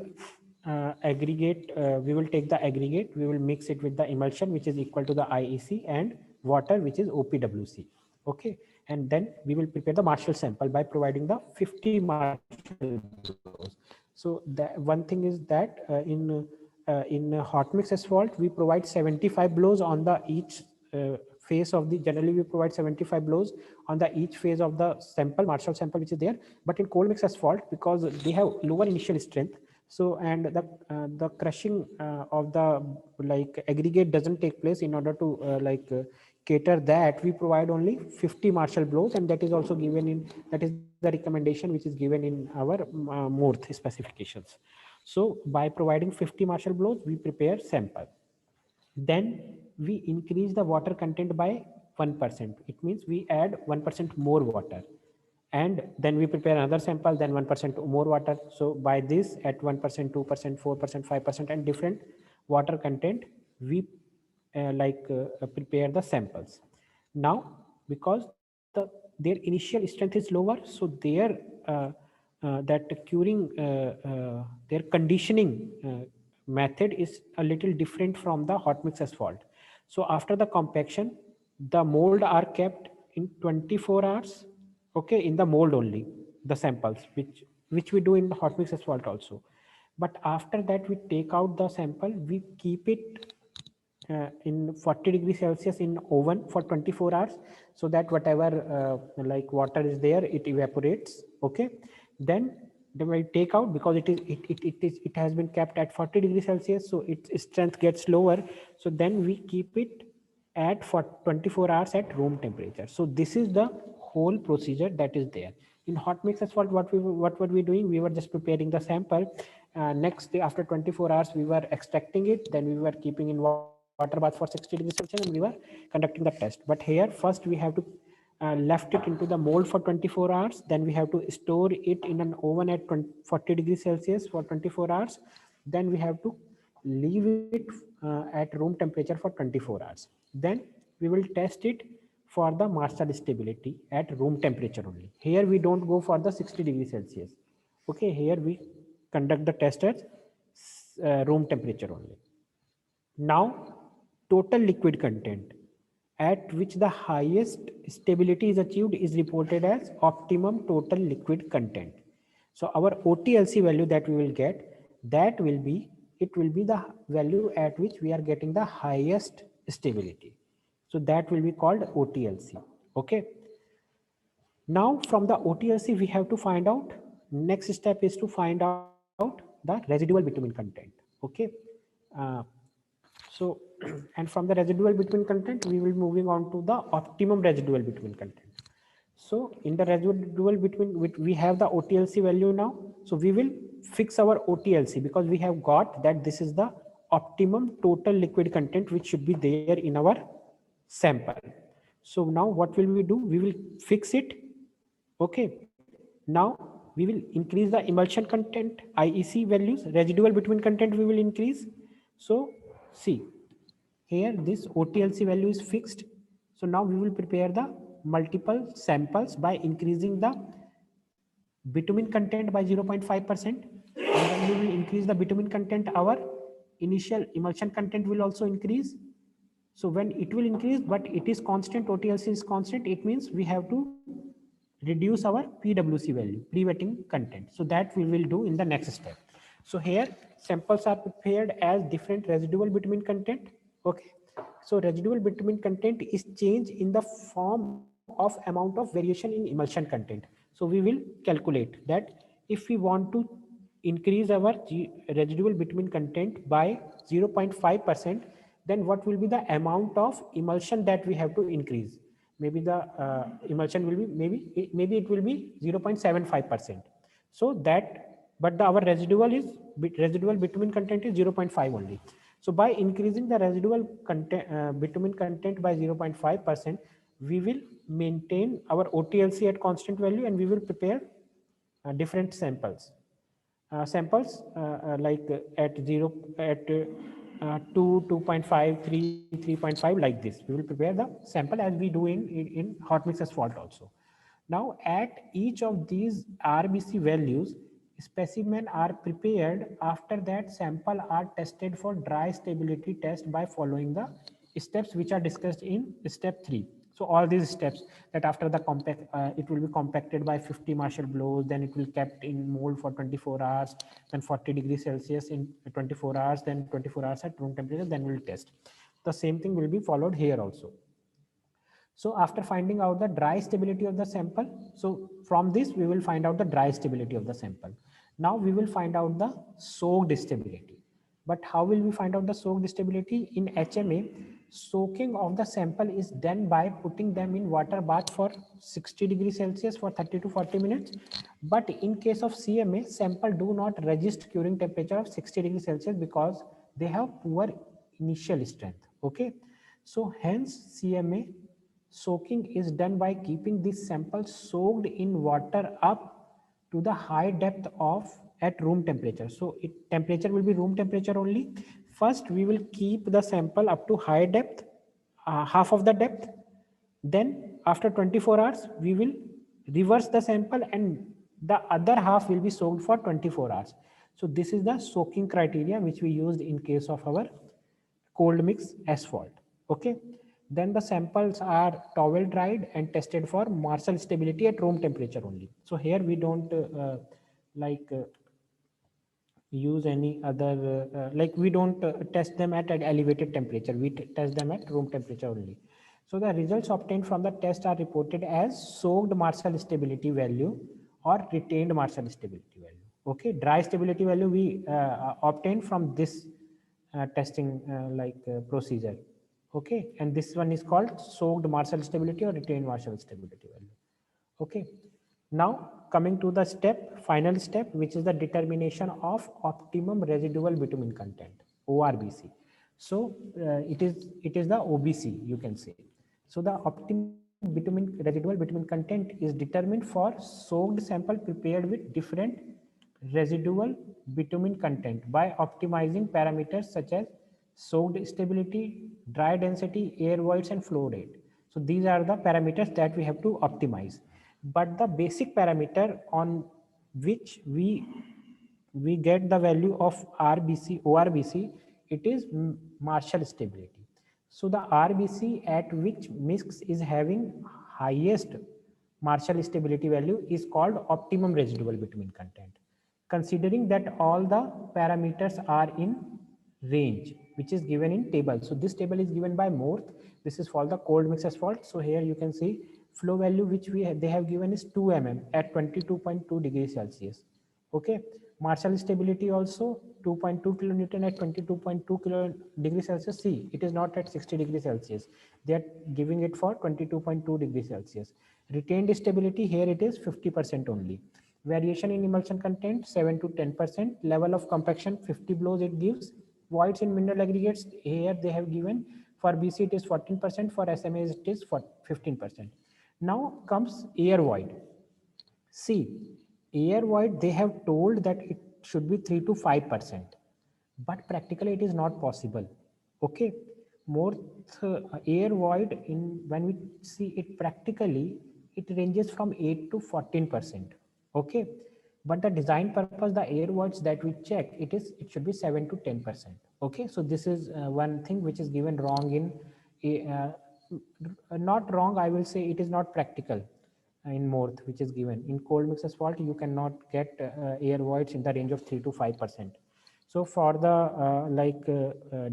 aggregate, we will take the aggregate, we will mix it with the emulsion, which is equal to the IEC, and water, which is OPWC. Okay, and then we will prepare the Marshall sample by providing the 50 Marshall blows. So that one thing is that in hot mix asphalt we provide 75 blows on the each phase of the, generally we provide 75 blows on the each phase of the sample, Marshall sample, which is there. But in cold mix asphalt, because they have lower initial strength, so and the crushing of the like aggregate doesn't take place, in order to cater that, we provide only 50 Marshall blows, and that is also given in, that is the recommendation which is given in our MORTH specifications. So by providing 50 Marshall blows, we prepare sample. Then we increase the water content by 1%. It means we add 1% more water, and then we prepare another sample, then 1% more water. So by this, at 1%, 2%, 4%, 5%, and different water content, we prepare the samples. Now, because their initial strength is lower, so their that curing, their conditioning method is a little different from the hot mix asphalt. So after the compaction, the mold are kept in 24 hours. Okay, in the mold only, the samples, which we do in the hot mix asphalt also. But after that, we take out the sample, we keep it in 40 degrees Celsius in oven for 24 hours, so that whatever like water is there, it evaporates. Okay, then we take out, because it has been kept at 40 degrees Celsius, so its strength gets lower. So then we keep it at for 24 hours at room temperature. So this is the whole procedure that is there. In hot mix asphalt, what were we doing? We were just preparing the sample. Next day, after 24 hours, we were extracting it. Then we were keeping in water bath for 60 degrees Celsius, and we were conducting the test. But here, first we have to left it into the mold for 24 hours. Then we have to store it in an oven at 40 degrees Celsius for 24 hours. Then we have to leave it at room temperature for 24 hours. Then we will test it for the Marshall stability at room temperature only. Here we don't go for the 60 degrees Celsius. Okay, here we conduct the test at room temperature only. Now, total liquid content at which the highest stability is achieved is reported as optimum total liquid content. So our OTLC value that we will get, that will be, it will be the value at which we are getting the highest stability. So that will be called OTLC. Okay. Now from the OTLC, we have to find out, next step is to find out the residual bitumen content. Okay. So, and from the residual bitumen content, we will moving on to the optimum residual bitumen content. So in the residual bitumen, we have the OTLC value now. So we will fix our OTLC, because we have got that this is the optimum total liquid content which should be there in our sample. So now what will we do? We will fix it. Okay. Now we will increase the emulsion content, IEC values, residual bitumen content we will increase. So see, here this OTLC value is fixed. So now we will prepare the multiple samples by increasing the bitumen content by 0.5%, and then we will increase the bitumen content. Our initial emulsion content will also increase. So when it will increase, but it is constant, OTLC is constant, it means we have to reduce our PWC value, pre-wetting content. So that we will do in the next step. So here samples are prepared as different residual bitumen content. Okay. So residual bitumen content is changed in the form of amount of variation in emulsion content. So we will calculate that if we want to increase our residual bitumen content by 0.5%, then what will be the amount of emulsion that we have to increase? Maybe the emulsion will be maybe it will be 0.75%. So that, but our residual bitumen content is 0.5 only. So by increasing the residual content, bitumen content by 0.5%, we will maintain our OTLC at constant value, and we will prepare different samples. Like at 0, at 2, 2.5, 3, 3.5, like this. We will prepare the sample as we do in hot mix asphalt also. Now at each of these RBC values, specimen are prepared. After that, sample are tested for dry stability test by following the steps which are discussed in step 3. So all these steps, that after the compact, it will be compacted by 50 Marshall blows, then it will kept in mold for 24 hours, then 40 degrees Celsius in 24 hours, then 24 hours at room temperature, then we'll test. The same thing will be followed here also. So after finding out the dry stability of the sample, so from this we will find out the dry stability of the sample. Now we will find out the soaked stability. But how will we find out the soaked stability? In HMA, soaking of the sample is done by putting them in water bath for 60 degrees Celsius for 30 to 40 minutes. But in case of CMA, sample do not resist curing temperature of 60 degrees Celsius because they have poor initial strength. Okay. So hence CMA soaking is done by keeping this sample soaked in water up to the high depth of at room temperature. So temperature will be room temperature only. First we will keep the sample up to high depth, half of the depth. Then after 24 hours we will reverse the sample, and the other half will be soaked for 24 hours. So this is the soaking criteria which we used in case of our cold mix asphalt. Okay. Then the samples are towel dried and tested for Marshall stability at room temperature only. So here we don't use any other, like we don't test them at an elevated temperature. We test them at room temperature only. So the results obtained from the test are reported as soaked Marshall stability value or retained Marshall stability value. Okay, dry stability value we obtain from this testing procedure. Okay, and this one is called soaked Marshall stability or retained Marshall stability value. Okay, now coming to the final step, which is the determination of optimum residual bitumen content, ORBC. So it is the OBC, you can say. So the optimum residual bitumen content is determined for soaked sample prepared with different residual bitumen content by optimizing parameters such as soaked stability, dry density, air voids, and flow rate. So these are the parameters that we have to optimize. But the basic parameter on which we get the value of RBC, ORBC, it is Marshall stability. So the RBC at which mix is having highest Marshall stability value is called optimum residual bitumen content, considering that all the parameters are in range, which is given in table. So this table is given by Morth. This is for the cold mix asphalt. So here you can see flow value which they have given is 2 mm at 22.2 degrees Celsius. Okay, Marshall stability also 2.2 kilonewton at 22.2 degrees Celsius. See, it is not at 60 degrees Celsius. They are giving it for 22.2 degrees Celsius. Retained stability, here it is 50% only. Variation in emulsion content 7 to 10%. Level of compaction 50 blows it gives voids in mineral aggregates, here they have given for BC it is 14%, for SMA it is for 15%. Now comes air void. See, air void, they have told that it should be 3 to 5%, but practically it is not possible. Okay, more air void, in when we see it practically, it ranges from 8 to 14%. Okay, but the design purpose, the air voids that we check, it should be 7 to 10%. Okay, so this is one thing which is given wrong in not wrong, I will say it is not practical in Morth, which is given. In cold mix asphalt, you cannot get air voids in the range of 3 to 5%. So for the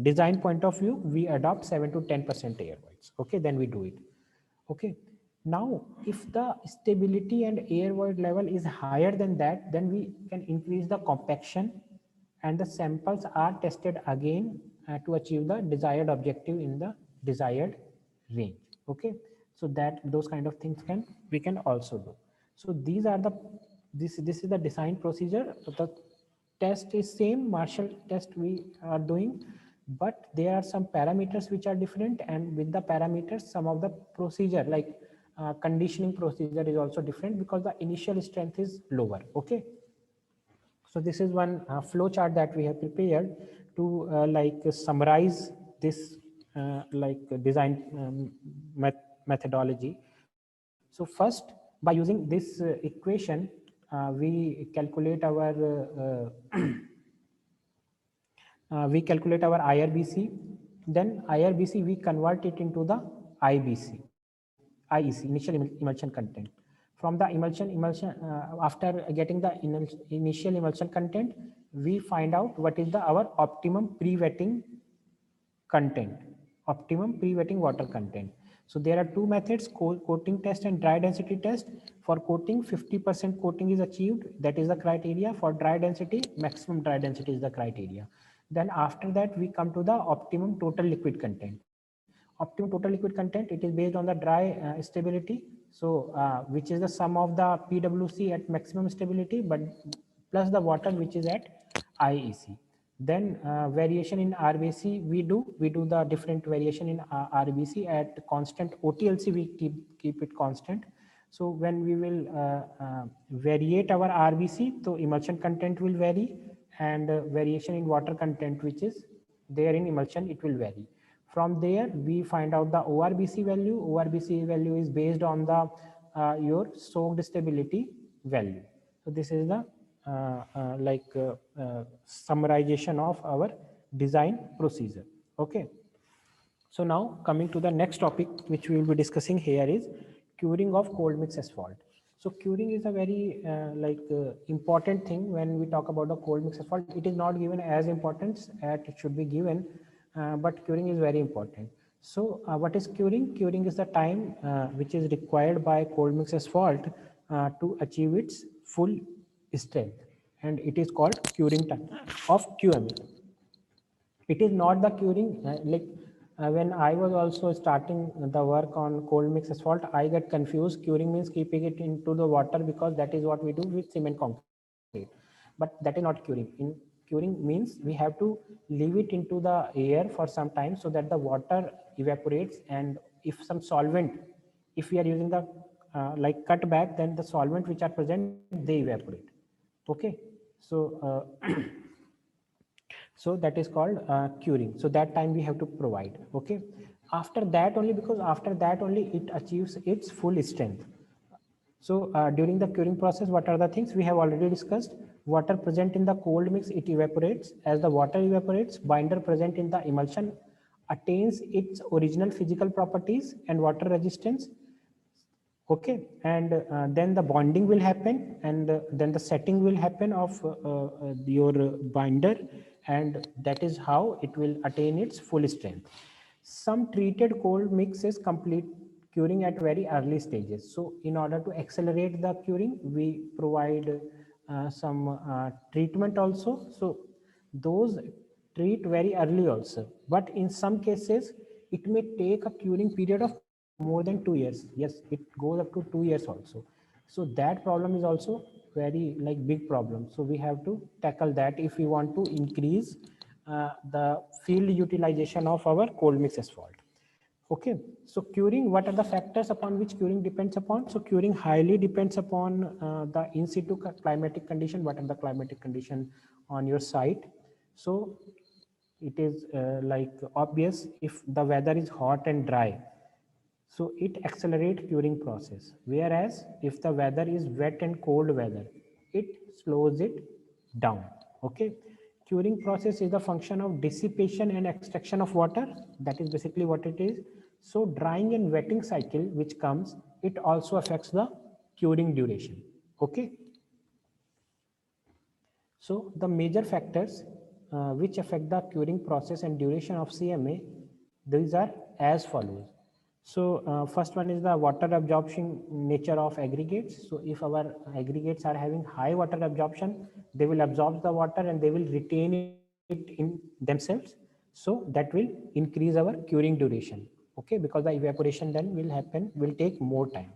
design point of view, we adopt 7 to 10% air voids. Okay, then we do it. Okay. Now, if the stability and air void level is higher than that, then we can increase the compaction and the samples are tested again to achieve the desired objective in the desired range. Okay, so that those kind of things we can also do. So these are the this is the design procedure. The test is same, Marshall test we are doing, but there are some parameters which are different, and with the parameters some of the procedure like conditioning procedure is also different because the initial strength is lower. Okay, so this is one flow chart that we have prepared to summarize this design methodology. So first, by using this equation, we calculate our IRBC. Then IRBC we convert it into the IEC, initial emulsion content. From the after getting the initial emulsion content, we find out what is our optimum pre-wetting content, optimum pre-wetting water content. So there are two methods, coating test and dry density test. For coating, 50% coating is achieved, that is the criteria. For dry density, maximum dry density is the criteria. Then after that, we come to the optimum total liquid content. Optimum total liquid content, it is based on the dry stability. So which is the sum of the PWC at maximum stability, but plus the water which is at IEC. Then variation in RBC we do the different variation in RBC at constant OTLC, we keep it constant. So when we will variate our RBC, so emulsion content will vary, and variation in water content which is there in emulsion, it will vary. From there we find out the ORBC value. ORBC value is based on the your soaked stability value. So this is the summarization of our design procedure. Okay, so now coming to the next topic which we will be discussing here is curing of cold mix asphalt. So curing is a very important thing when we talk about the cold mix asphalt. It is not given as important as it should be given, but curing is very important. So what is curing? Curing is the time which is required by cold mix asphalt to achieve its full strength, and it is called curing time of QMA. It is not the curing when I was also starting the work on cold mix asphalt, I get confused. Curing means keeping it into the water because that is what we do with cement concrete, but that is not curing. In curing means we have to leave it into the air for some time so that the water evaporates, and if some solvent, if we are using the cut back, then the solvent which are present, they evaporate. Okay, so so that is called curing. So that time we have to provide. Okay, after that only, because after that only it achieves its full strength. So during the curing process, what are the things we have already discussed? Water present in the cold mix, it evaporates. As the water evaporates, binder present in the emulsion attains its original physical properties and water resistance. Okay, and then the bonding will happen, and then the setting will happen of your binder, and that is how it will attain its full strength. Some treated cold mixes complete curing at very early stages. So in order to accelerate the curing, we provide some treatment also. So those treat very early also, but in some cases it may take a curing period of more than 2 years. Yes, it goes up to 2 years also. So that problem is also very big problem. So we have to tackle that if we want to increase the field utilization of our cold mix asphalt. Okay, so curing, what are the factors upon which curing depends upon? So curing highly depends upon the in situ climatic condition. What are the climatic condition on your site? So it is like obvious, if the weather is hot and dry, so it accelerates curing process. Whereas if the weather is wet and cold weather, it slows it down. Okay. Curing process is the function of dissipation and extraction of water. That is basically what it is. So drying and wetting cycle which comes, it also affects the curing duration. Okay. So the major factors which affect the curing process and duration of CMA, these are as follows. So first one is the water absorption nature of aggregates. So if our aggregates are having high water absorption, they will absorb the water and they will retain it in themselves. So that will increase our curing duration. Okay, because the evaporation then will happen, will take more time.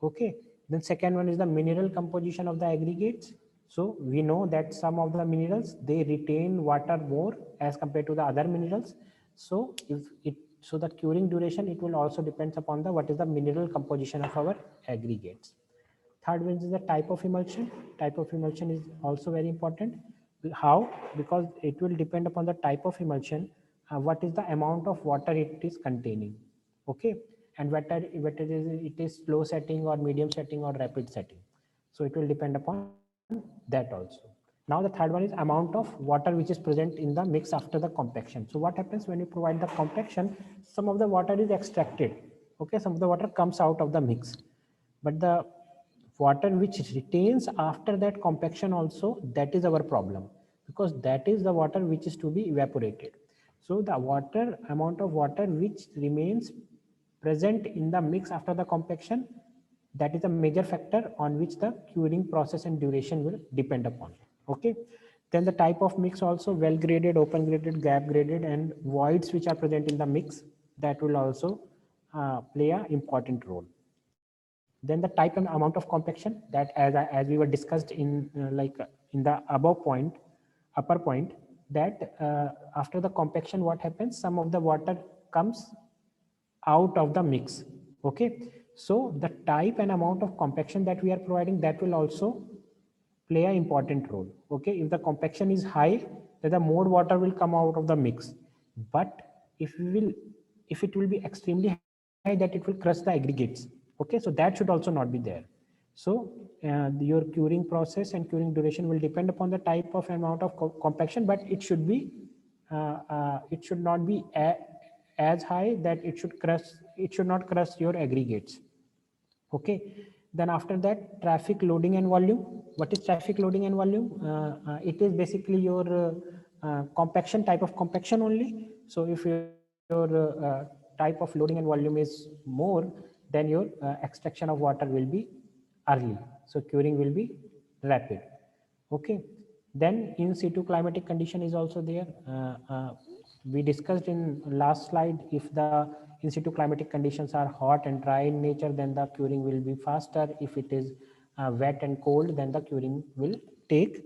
Okay, then second one is the mineral composition of the aggregates. So we know that some of the minerals, they retain water more as compared to the other minerals. So if it, so the curing duration, it will also depends upon the what is the mineral composition of our aggregates. Third one is the type of emulsion. Type of emulsion is also very important. How? Because it will depend upon the type of emulsion, what is the amount of water it is containing. Okay, and whether it is slow setting or medium setting or rapid setting. So it will depend upon that also. Now the third one is amount of water which is present in the mix after the compaction. So what happens when you provide the compaction? Some of the water is extracted. Okay, some of the water comes out of the mix, but the water which retains after that compaction also, that is our problem, because that is the water which is to be evaporated. So the water, amount of water which remains present in the mix after the compaction, that is a major factor on which the curing process and duration will depend upon. Okay, then the type of mix also, well graded, open graded, gap graded, and voids which are present in the mix, that will also play an important role. Then the type and amount of compaction, that as we were discussed in in the above point, upper point, that after the compaction what happens, some of the water comes out of the mix. Okay, so the type and amount of compaction that we are providing, that will also play an important role. Okay, if the compaction is high, then the more water will come out of the mix. But if we will, if it will be extremely high, that it will crush the aggregates. Okay, so that should also not be there. So your curing process and curing duration will depend upon the type of amount of compaction, but it should be it should not be as high that it should crush, it should not crush your aggregates. Okay, then after that, traffic loading and volume. What is traffic loading and volume? It is basically your compaction, type of compaction only. So if your type of loading and volume is more, then your extraction of water will be early, so curing will be rapid. Okay, then in situ climatic condition is also there. We discussed in last slide, if the in situ climatic conditions are hot and dry in nature, then the curing will be faster. If it is wet and cold, then the curing will take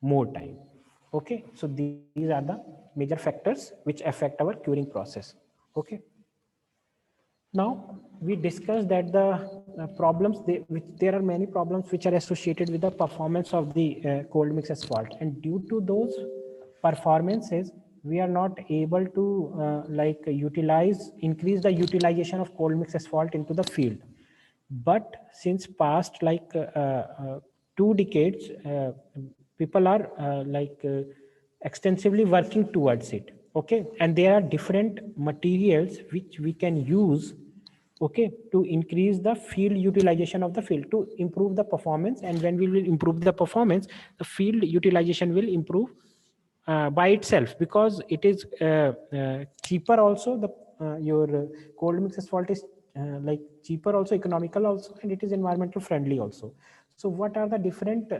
more time. Okay, so these are the major factors which affect our curing process. Okay, now we discussed that the problems, there are many problems which are associated with the performance of the cold mix asphalt, and due to those performances, we are not able to increase the utilization of cold mix asphalt into the field. But since past 2 decades, people are extensively working towards it. Okay, and there are different materials which we can use, okay, to increase the field utilization of the field, to improve the performance. And when we will improve the performance, the field utilization will improve by itself, because it is cheaper also. The your cold mix asphalt is cheaper also, economical also, and it is environmental friendly also. So what are the different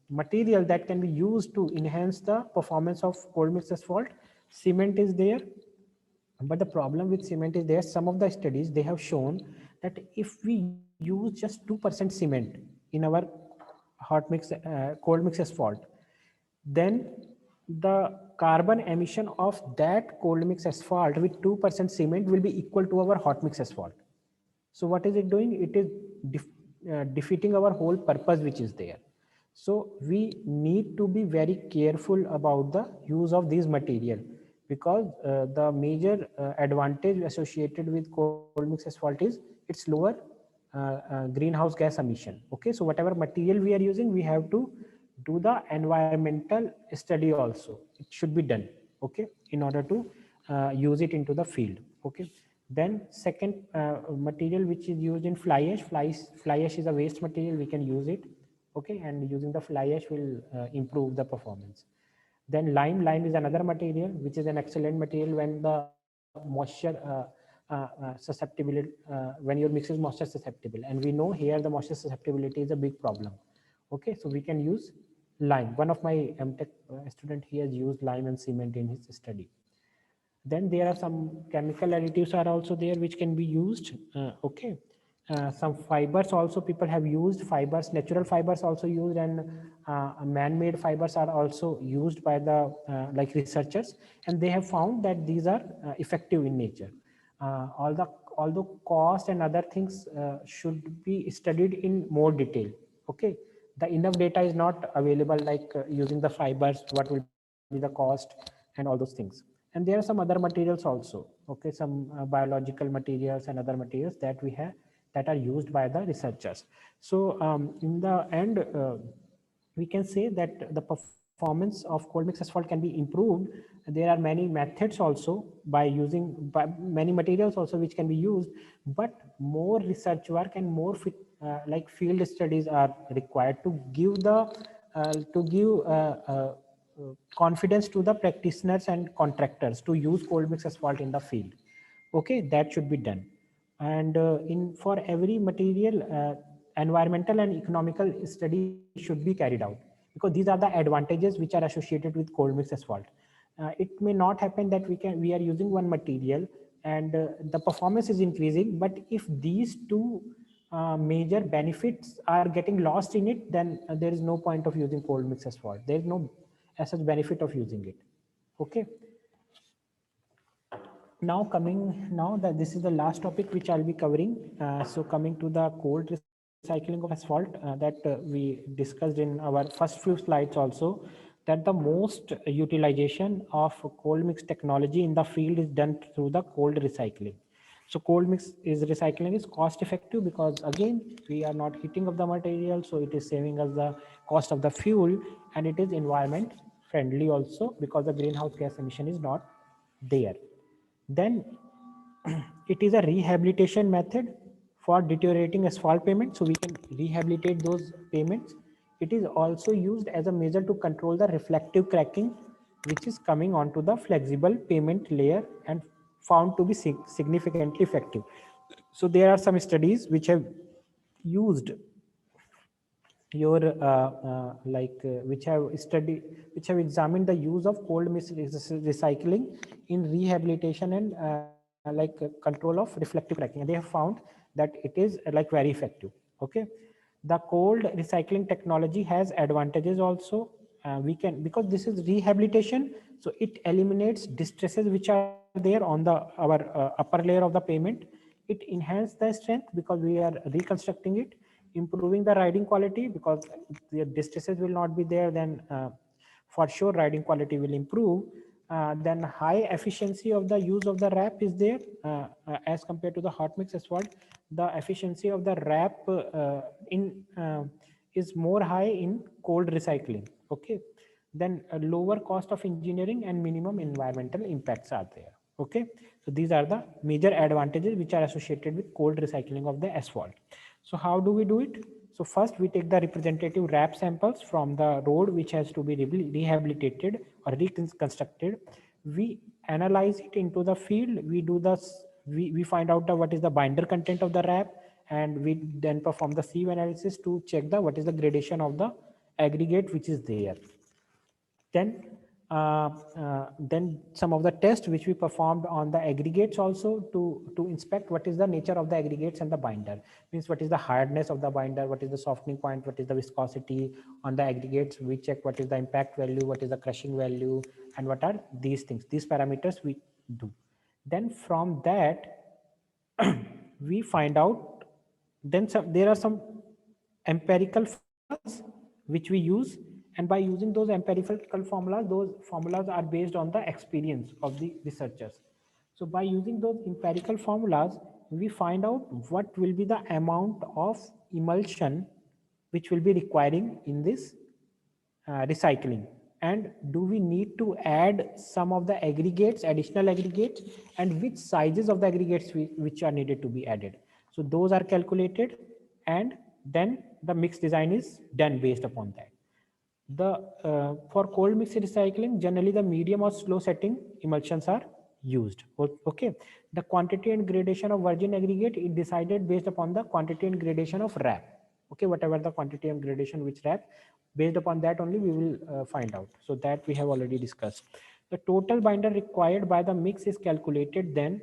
material that can be used to enhance the performance of cold mix asphalt? Cement is there, but the problem with cement is there, some of the studies they have shown that if we use just 2% cement in our hot mix cold mix asphalt, then the carbon emission of that cold mix asphalt with 2% cement will be equal to our hot mix asphalt. So what is it doing? It is defeating our whole purpose which is there. So we need to be very careful about the use of these material, because the major advantage associated with cold mix asphalt is its lower greenhouse gas emission. Okay, so whatever material we are using, we have to do the environmental study also. It should be done, okay, in order to use it into the field. Okay, then second material which is used in fly ash. Fly ash is a waste material, we can use it. Okay, and using the fly ash will improve the performance. Then lime is another material which is an excellent material when the moisture susceptibility, when your mix is moisture susceptible, and we know here the moisture susceptibility is a big problem. Okay, so we can use lime. One of my MTech student, he has used lime and cement in his study. Then there are some chemical additives are also there which can be used. Okay, some fibers also people have used. Fibers, natural fibers also used, and man-made fibers are also used by the like researchers, and they have found that these are effective in nature. Although cost and other things should be studied in more detail. Okay, the enough data is not available, like using the fibers, what will be the cost and all those things. And there are some other materials also. Okay, some biological materials and other materials that we have that are used by the researchers. So in the end, we can say that the performance of cold mix asphalt can be improved. There are many methods also by using many materials also which can be used, but more research work and more like field studies are required to give the confidence to the practitioners and contractors to use cold mix asphalt in the field. Okay, that should be done. And in for every material, environmental and economical study should be carried out, because these are the advantages which are associated with cold mix asphalt. It may not happen that we are using one material and the performance is increasing, but if these two major benefits are getting lost in it, then there is no point of using cold mix asphalt. There is no as such benefit of using it. Okay, now that this is the last topic which I'll be covering. So coming to the cold recycling of asphalt, that we discussed in our first few slides also, that the most utilization of cold mix technology in the field is done through the cold recycling. So cold mix is recycling is cost effective, because again we are not heating up the material, so it is saving us the cost of the fuel, and it is environment friendly also because the greenhouse gas emission is not there. Then it is a rehabilitation method for deteriorating asphalt pavement, so we can rehabilitate those pavements. It is also used as a measure to control the reflective cracking which is coming onto the flexible pavement layer, and found to be significantly effective. So there are some studies which have used your which have examined the use of cold mist recycling in rehabilitation and control of reflective cracking, and they have found that it is like very effective. Okay, the cold recycling technology has advantages also. We can, because this is rehabilitation, so it eliminates distresses which are there on the our upper layer of the pavement. It enhances the strength because we are reconstructing it, improving the riding quality because the distresses will not be there, then for sure riding quality will improve. Then high efficiency of the use of the wrap is there as compared to the hot mix asphalt. The efficiency of the wrap is more high in cold recycling. Okay, then a lower cost of engineering and minimum environmental impacts are there. Okay, so these are the major advantages which are associated with cold recycling of the asphalt. So how do we do it? So first we take the representative wrap samples from the road which has to be rehabilitated or reconstructed. We analyze it into the field. We do we find out what is the binder content of the wrap, and we then perform the sieve analysis to check what is the gradation of the aggregate which is there. Then then some of the tests which we performed on the aggregates also to inspect what is the nature of the aggregates and the binder. Means what is the hardness of the binder, what is the softening point, what is the viscosity on the aggregates. We check what is the impact value, what is the crushing value, and what are these things. These parameters we do. Then from that we find out, then there are some empirical formulas which we use, and by using those empirical formulas, those formulas are based on the experience of the researchers. So by using those empirical formulas, we find out what will be the amount of emulsion which will be requiring in this recycling, and do we need to add some of the aggregates, additional aggregates, and which sizes of the aggregates which are needed to be added. So those are calculated, and then the mix design is done based upon that. The for cold mix recycling, generally the medium or slow setting emulsions are used. Okay, the quantity and gradation of virgin aggregate is decided based upon the quantity and gradation of RAP. Okay, whatever the quantity and gradation which RAP, based upon that only we will find out. So that we have already discussed. The total binder required by the mix is calculated. Then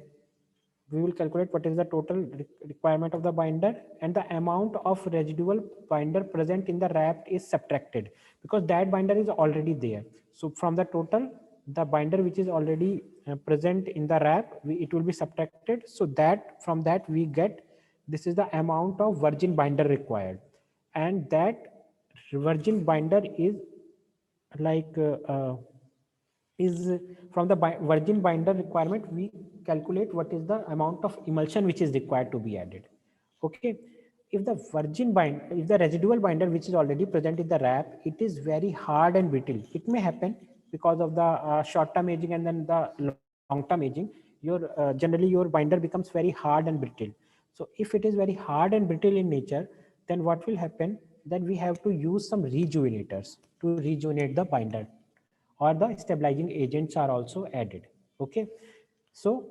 we will calculate what is the total requirement of the binder, and the amount of residual binder present in the wrap is subtracted, because that binder is already there. So from the total, the binder which is already present in the wrap, it will be subtracted. So that from that we get, this is the amount of virgin binder required, and that virgin binder is like is from the virgin binder requirement, we calculate what is the amount of emulsion which is required to be added. Okay, if the virgin bind, if the residual binder which is already present in the wrap, it is very hard and brittle, it may happen because of the short term aging and then the long term aging, your generally your binder becomes very hard and brittle. So if it is very hard and brittle in nature, then what will happen, then we have to use some rejuvenators to rejuvenate the binder, or the stabilizing agents are also added. Okay, so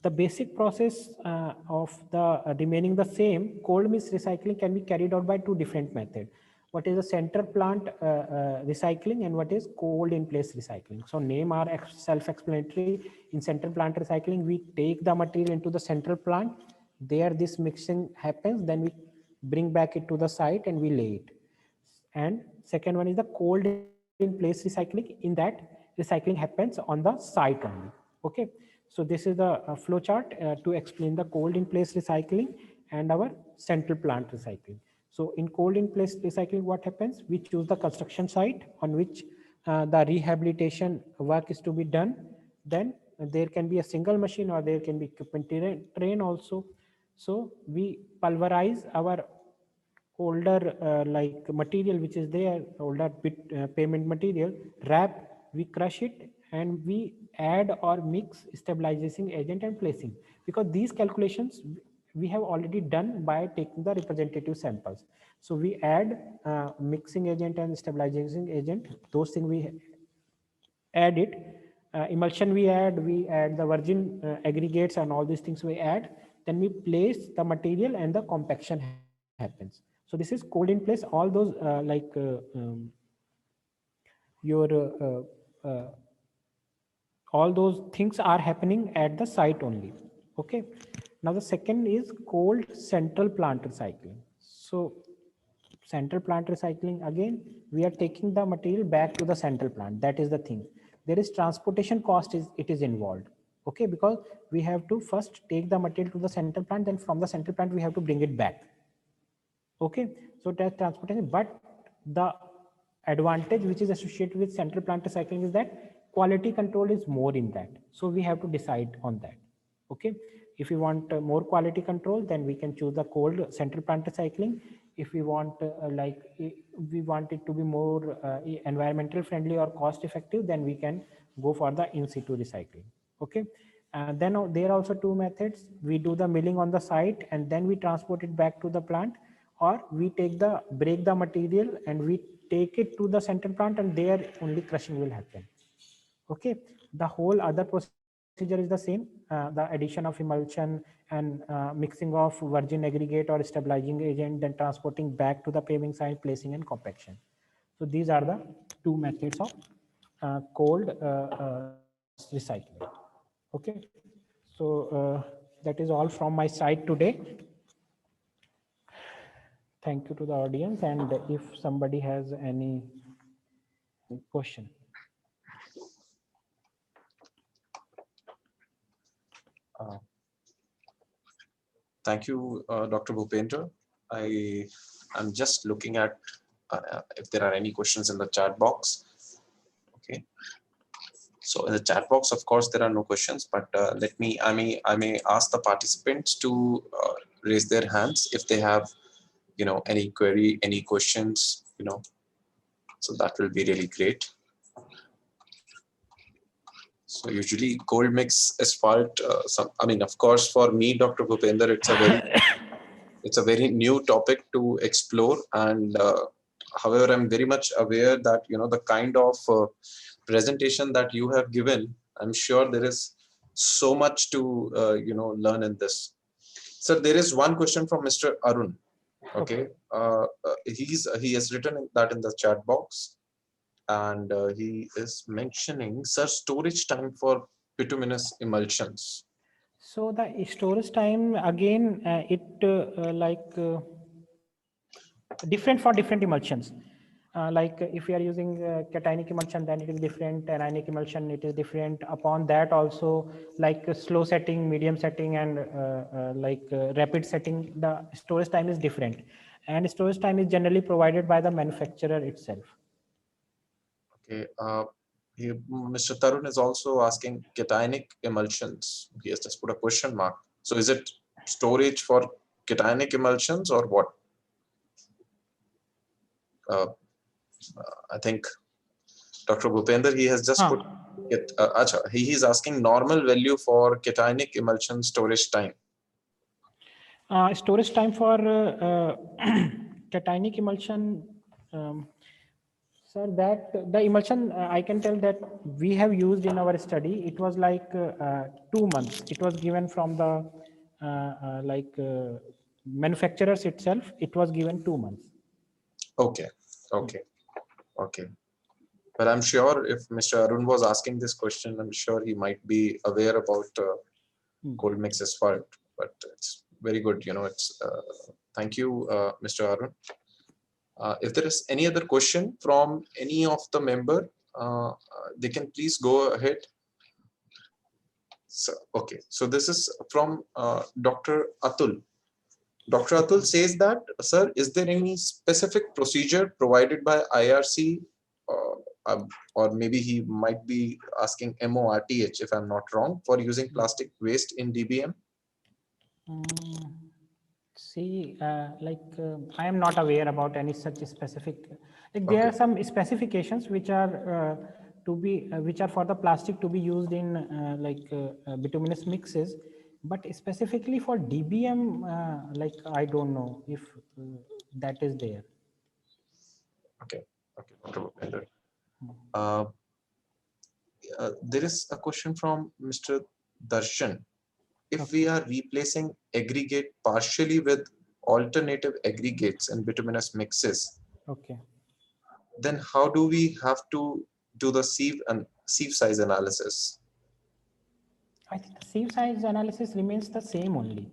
the basic process of the remaining the same, cold mix recycling can be carried out by two different methods. What is the center plant recycling, and what is cold in place recycling. So name are self-explanatory. In center plant recycling, we take the material into the central plant, there this mixing happens, then we bring back it to the site and we lay it. And second one is the cold in place recycling. In that, recycling happens on the site only. Okay, so this is the flow chart to explain the cold in place recycling and our central plant recycling. So in cold in place recycling, what happens, we choose the construction site on which the rehabilitation work is to be done. Then there can be a single machine, or there can be equipment train also. So we pulverize our older like material which is there, older bit payment material wrap, we crush it and we add or mix stabilizing agent and placing, because these calculations we have already done by taking the representative samples. So we add mixing agent and stabilizing agent, those things we add it. Emulsion we add the virgin aggregates and all these things we add. Then we place the material and the compaction happens. So this is cold in place. All those your all those things are happening at the site only. Okay. Now the second is cold central plant recycling. So central plant recycling, again we are taking the material back to the central plant. That is the thing, there is transportation cost is it is involved. Okay, because we have to first take the material to the central plant, then from the central plant we have to bring it back. Okay, so that's transportation, but the advantage which is associated with central plant recycling is that quality control is more in that, so we have to decide on that. Okay, if we want more quality control, then we can choose the cold central plant recycling. If we want we want it to be more environmental friendly or cost effective, then we can go for the in situ recycling. Okay, and then there are also two methods. We do the milling on the site and then we transport it back to the plant, or we break the material and we take it to the central plant and there only crushing will happen. Okay, the whole other procedure is the same, the addition of emulsion and mixing of virgin aggregate or stabilizing agent, then transporting back to the paving site, placing and compaction. So these are the two methods of cold recycling. Okay, so that is all from my side today. Thank you to the audience, and if somebody has any question. Thank you, Dr. Bhupendra. I'm just looking at if there are any questions in the chat box. Okay. So in the chat box, of course, there are no questions, but I may ask the participants to raise their hands if they have, any query, any questions, so that will be really great. So usually cold mix asphalt, of course, for me, Dr. Bhupender, it's a very new topic to explore. And however, I'm very much aware that, the kind of presentation that you have given, I'm sure there is so much to, learn in this. So there is one question from Mr. Arun. Okay. He has written that in the chat box. And he is mentioning, sir, storage time for bituminous emulsions. So the storage time again, different for different emulsions. Like if we are using cationic emulsion, then it is different. Anionic emulsion, it is different. Upon that also, like slow setting, medium setting, and rapid setting, the storage time is different. And storage time is generally provided by the manufacturer itself. Okay. Mr. Tarun is also asking cationic emulsions. He has just put a question mark. So is it storage for cationic emulsions or what? I think Dr. Bhupender, he has just put it. He is asking normal value for cationic emulsion storage time. Storage time for cationic emulsion, sir, that the emulsion, I can tell that we have used in our study, it was like 2 months. It was given from the manufacturers itself. It was given 2 months. Okay. But I'm sure if Mr. Arun was asking this question, I'm sure he might be aware about cold mix asphalt. But it's very good. It's thank you, Mr. Arun. If there is any other question from any of the member, they can please go ahead. So, okay, so this is from Dr. Atul. Dr. Atul says that, sir, is there any specific procedure provided by IRC, or maybe he might be asking MORTH, if I'm not wrong, for using plastic waste in DBM? See, I am not aware about any such specific. There are some specifications which are which are for the plastic to be used in bituminous mixes, but specifically for DBM, I don't know if that is there. Okay, Dr. Bhupender. There is a question from Mr. Darshan. If we are replacing aggregate partially with alternative aggregates and bituminous mixes, then how do we have to do the sieve size analysis? I think the sieve size analysis remains the same only.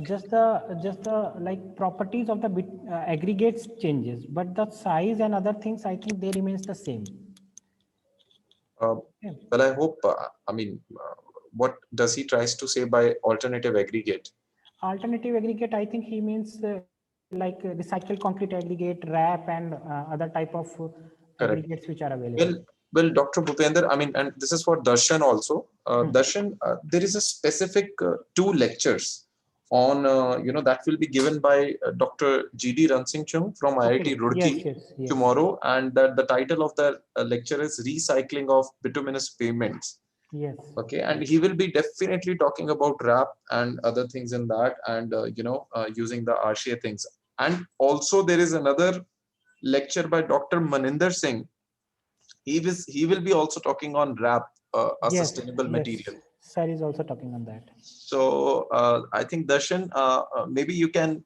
Just the properties of the aggregates changes, but the size and other things, I think they remains the same. Well, I hope, what does he tries to say by alternative aggregate? Alternative aggregate, I think he means recycled concrete aggregate, RAP, and other type of aggregates which are available. Well, Dr. Bhupender, and this is for Darshan also. Darshan, there is a specific 2 lectures on, that will be given by Dr. G.D. Ransinghchung from IIT Roorkee tomorrow. And the title of the lecture is Recycling of Bituminous Pavements. Yes. Okay, and he will be definitely talking about RAP and other things in that, and using the RCA things. And also there is another lecture by Dr. Maninder Singh. He will be also talking on RAP, a sustainable material. Sir is also talking on that. So I think Darshan, maybe you can,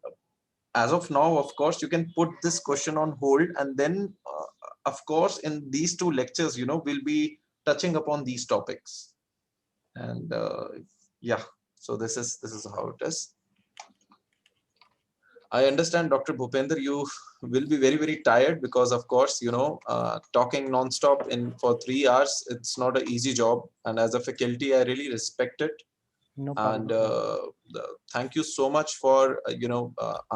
as of now, of course, you can put this question on hold, and then of course, in these two lectures, we'll be touching upon these topics. And yeah, so this is how it is. I understand, Dr. Bhupender, you will be very, very tired because, of course, talking nonstop for 3 hours, it's not an easy job. And as a faculty, I really respect it. No And problem. thank you so much for,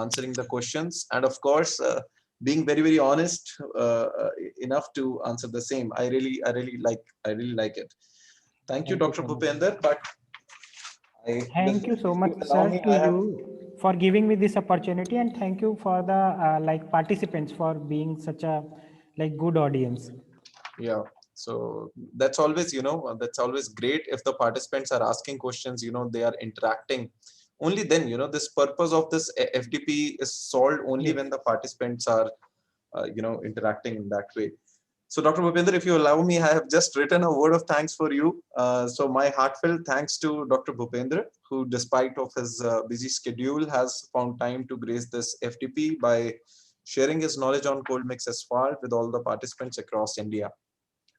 answering the questions. And of course, being very, very honest enough to answer the same. I really like it. Thank you, Thank you Dr. so much. Bhupender. But Thank you so if much, you allow sir, me, to you for giving me this opportunity, and thank you for the like participants for being such a like good audience. Yeah, so that's always, that's always great if the participants are asking questions, they are interacting. Only then, this purpose of this FDP is solved only Yes. when the participants are, interacting in that way. So, Dr. Bhupender, if you allow me, I have just written a word of thanks for you. So my heartfelt thanks to Dr. Bhupender, who, despite of his busy schedule, has found time to grace this FDP by sharing his knowledge on cold mix asphalt with all the participants across India.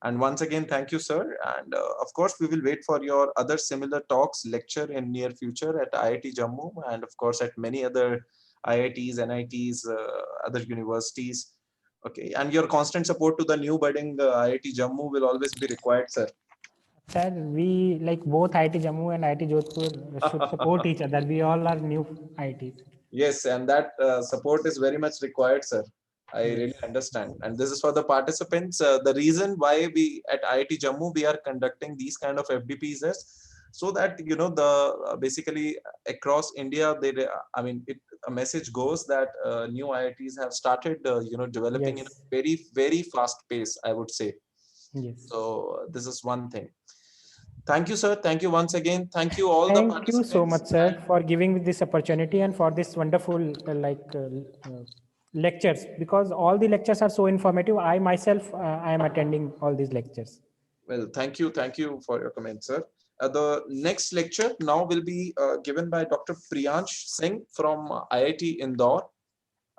And once again, thank you, sir. And of course, we will wait for your other similar talks, lecture in near future at IIT Jammu, and of course at many other IITs, NITs, other universities. Okay, and your constant support to the new budding IIT Jammu will always be required, sir. Sir, we like both IIT Jammu and IIT Jodhpur should support each other. We all are new IITs. Yes, and that support is very much required, sir. I Yes. really understand. And this is for the participants. The reason why we at IIT Jammu, we are conducting these kind of FDPs is so that, basically across India, a message goes that new IITs have started, developing in a Yes. very, very fast pace, I would say. Yes. So this is one thing. Thank you, sir. Thank you once again. Thank you all the Thank you so participants. much, sir, for giving me this opportunity and for this wonderful lectures. Because all the lectures are so informative. I myself, I am attending all these lectures. Well, thank you. Thank you for your comment, sir. The next lecture now will be given by Dr. Priyansh Singh from IIT Indore.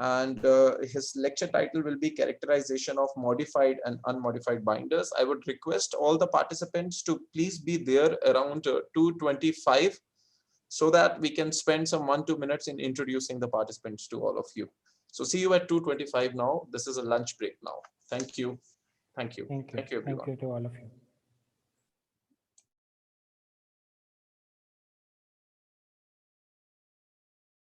And his lecture title will be Characterization of Modified and Unmodified Binders. I would request all the participants to please be there around 2:25 so that we can spend some 1-2 minutes in introducing the participants to all of you. So see you at 2:25 now. This is a lunch break now. Thank you. Thank you. Thank you. Thank you, everyone. Thank you to all of you.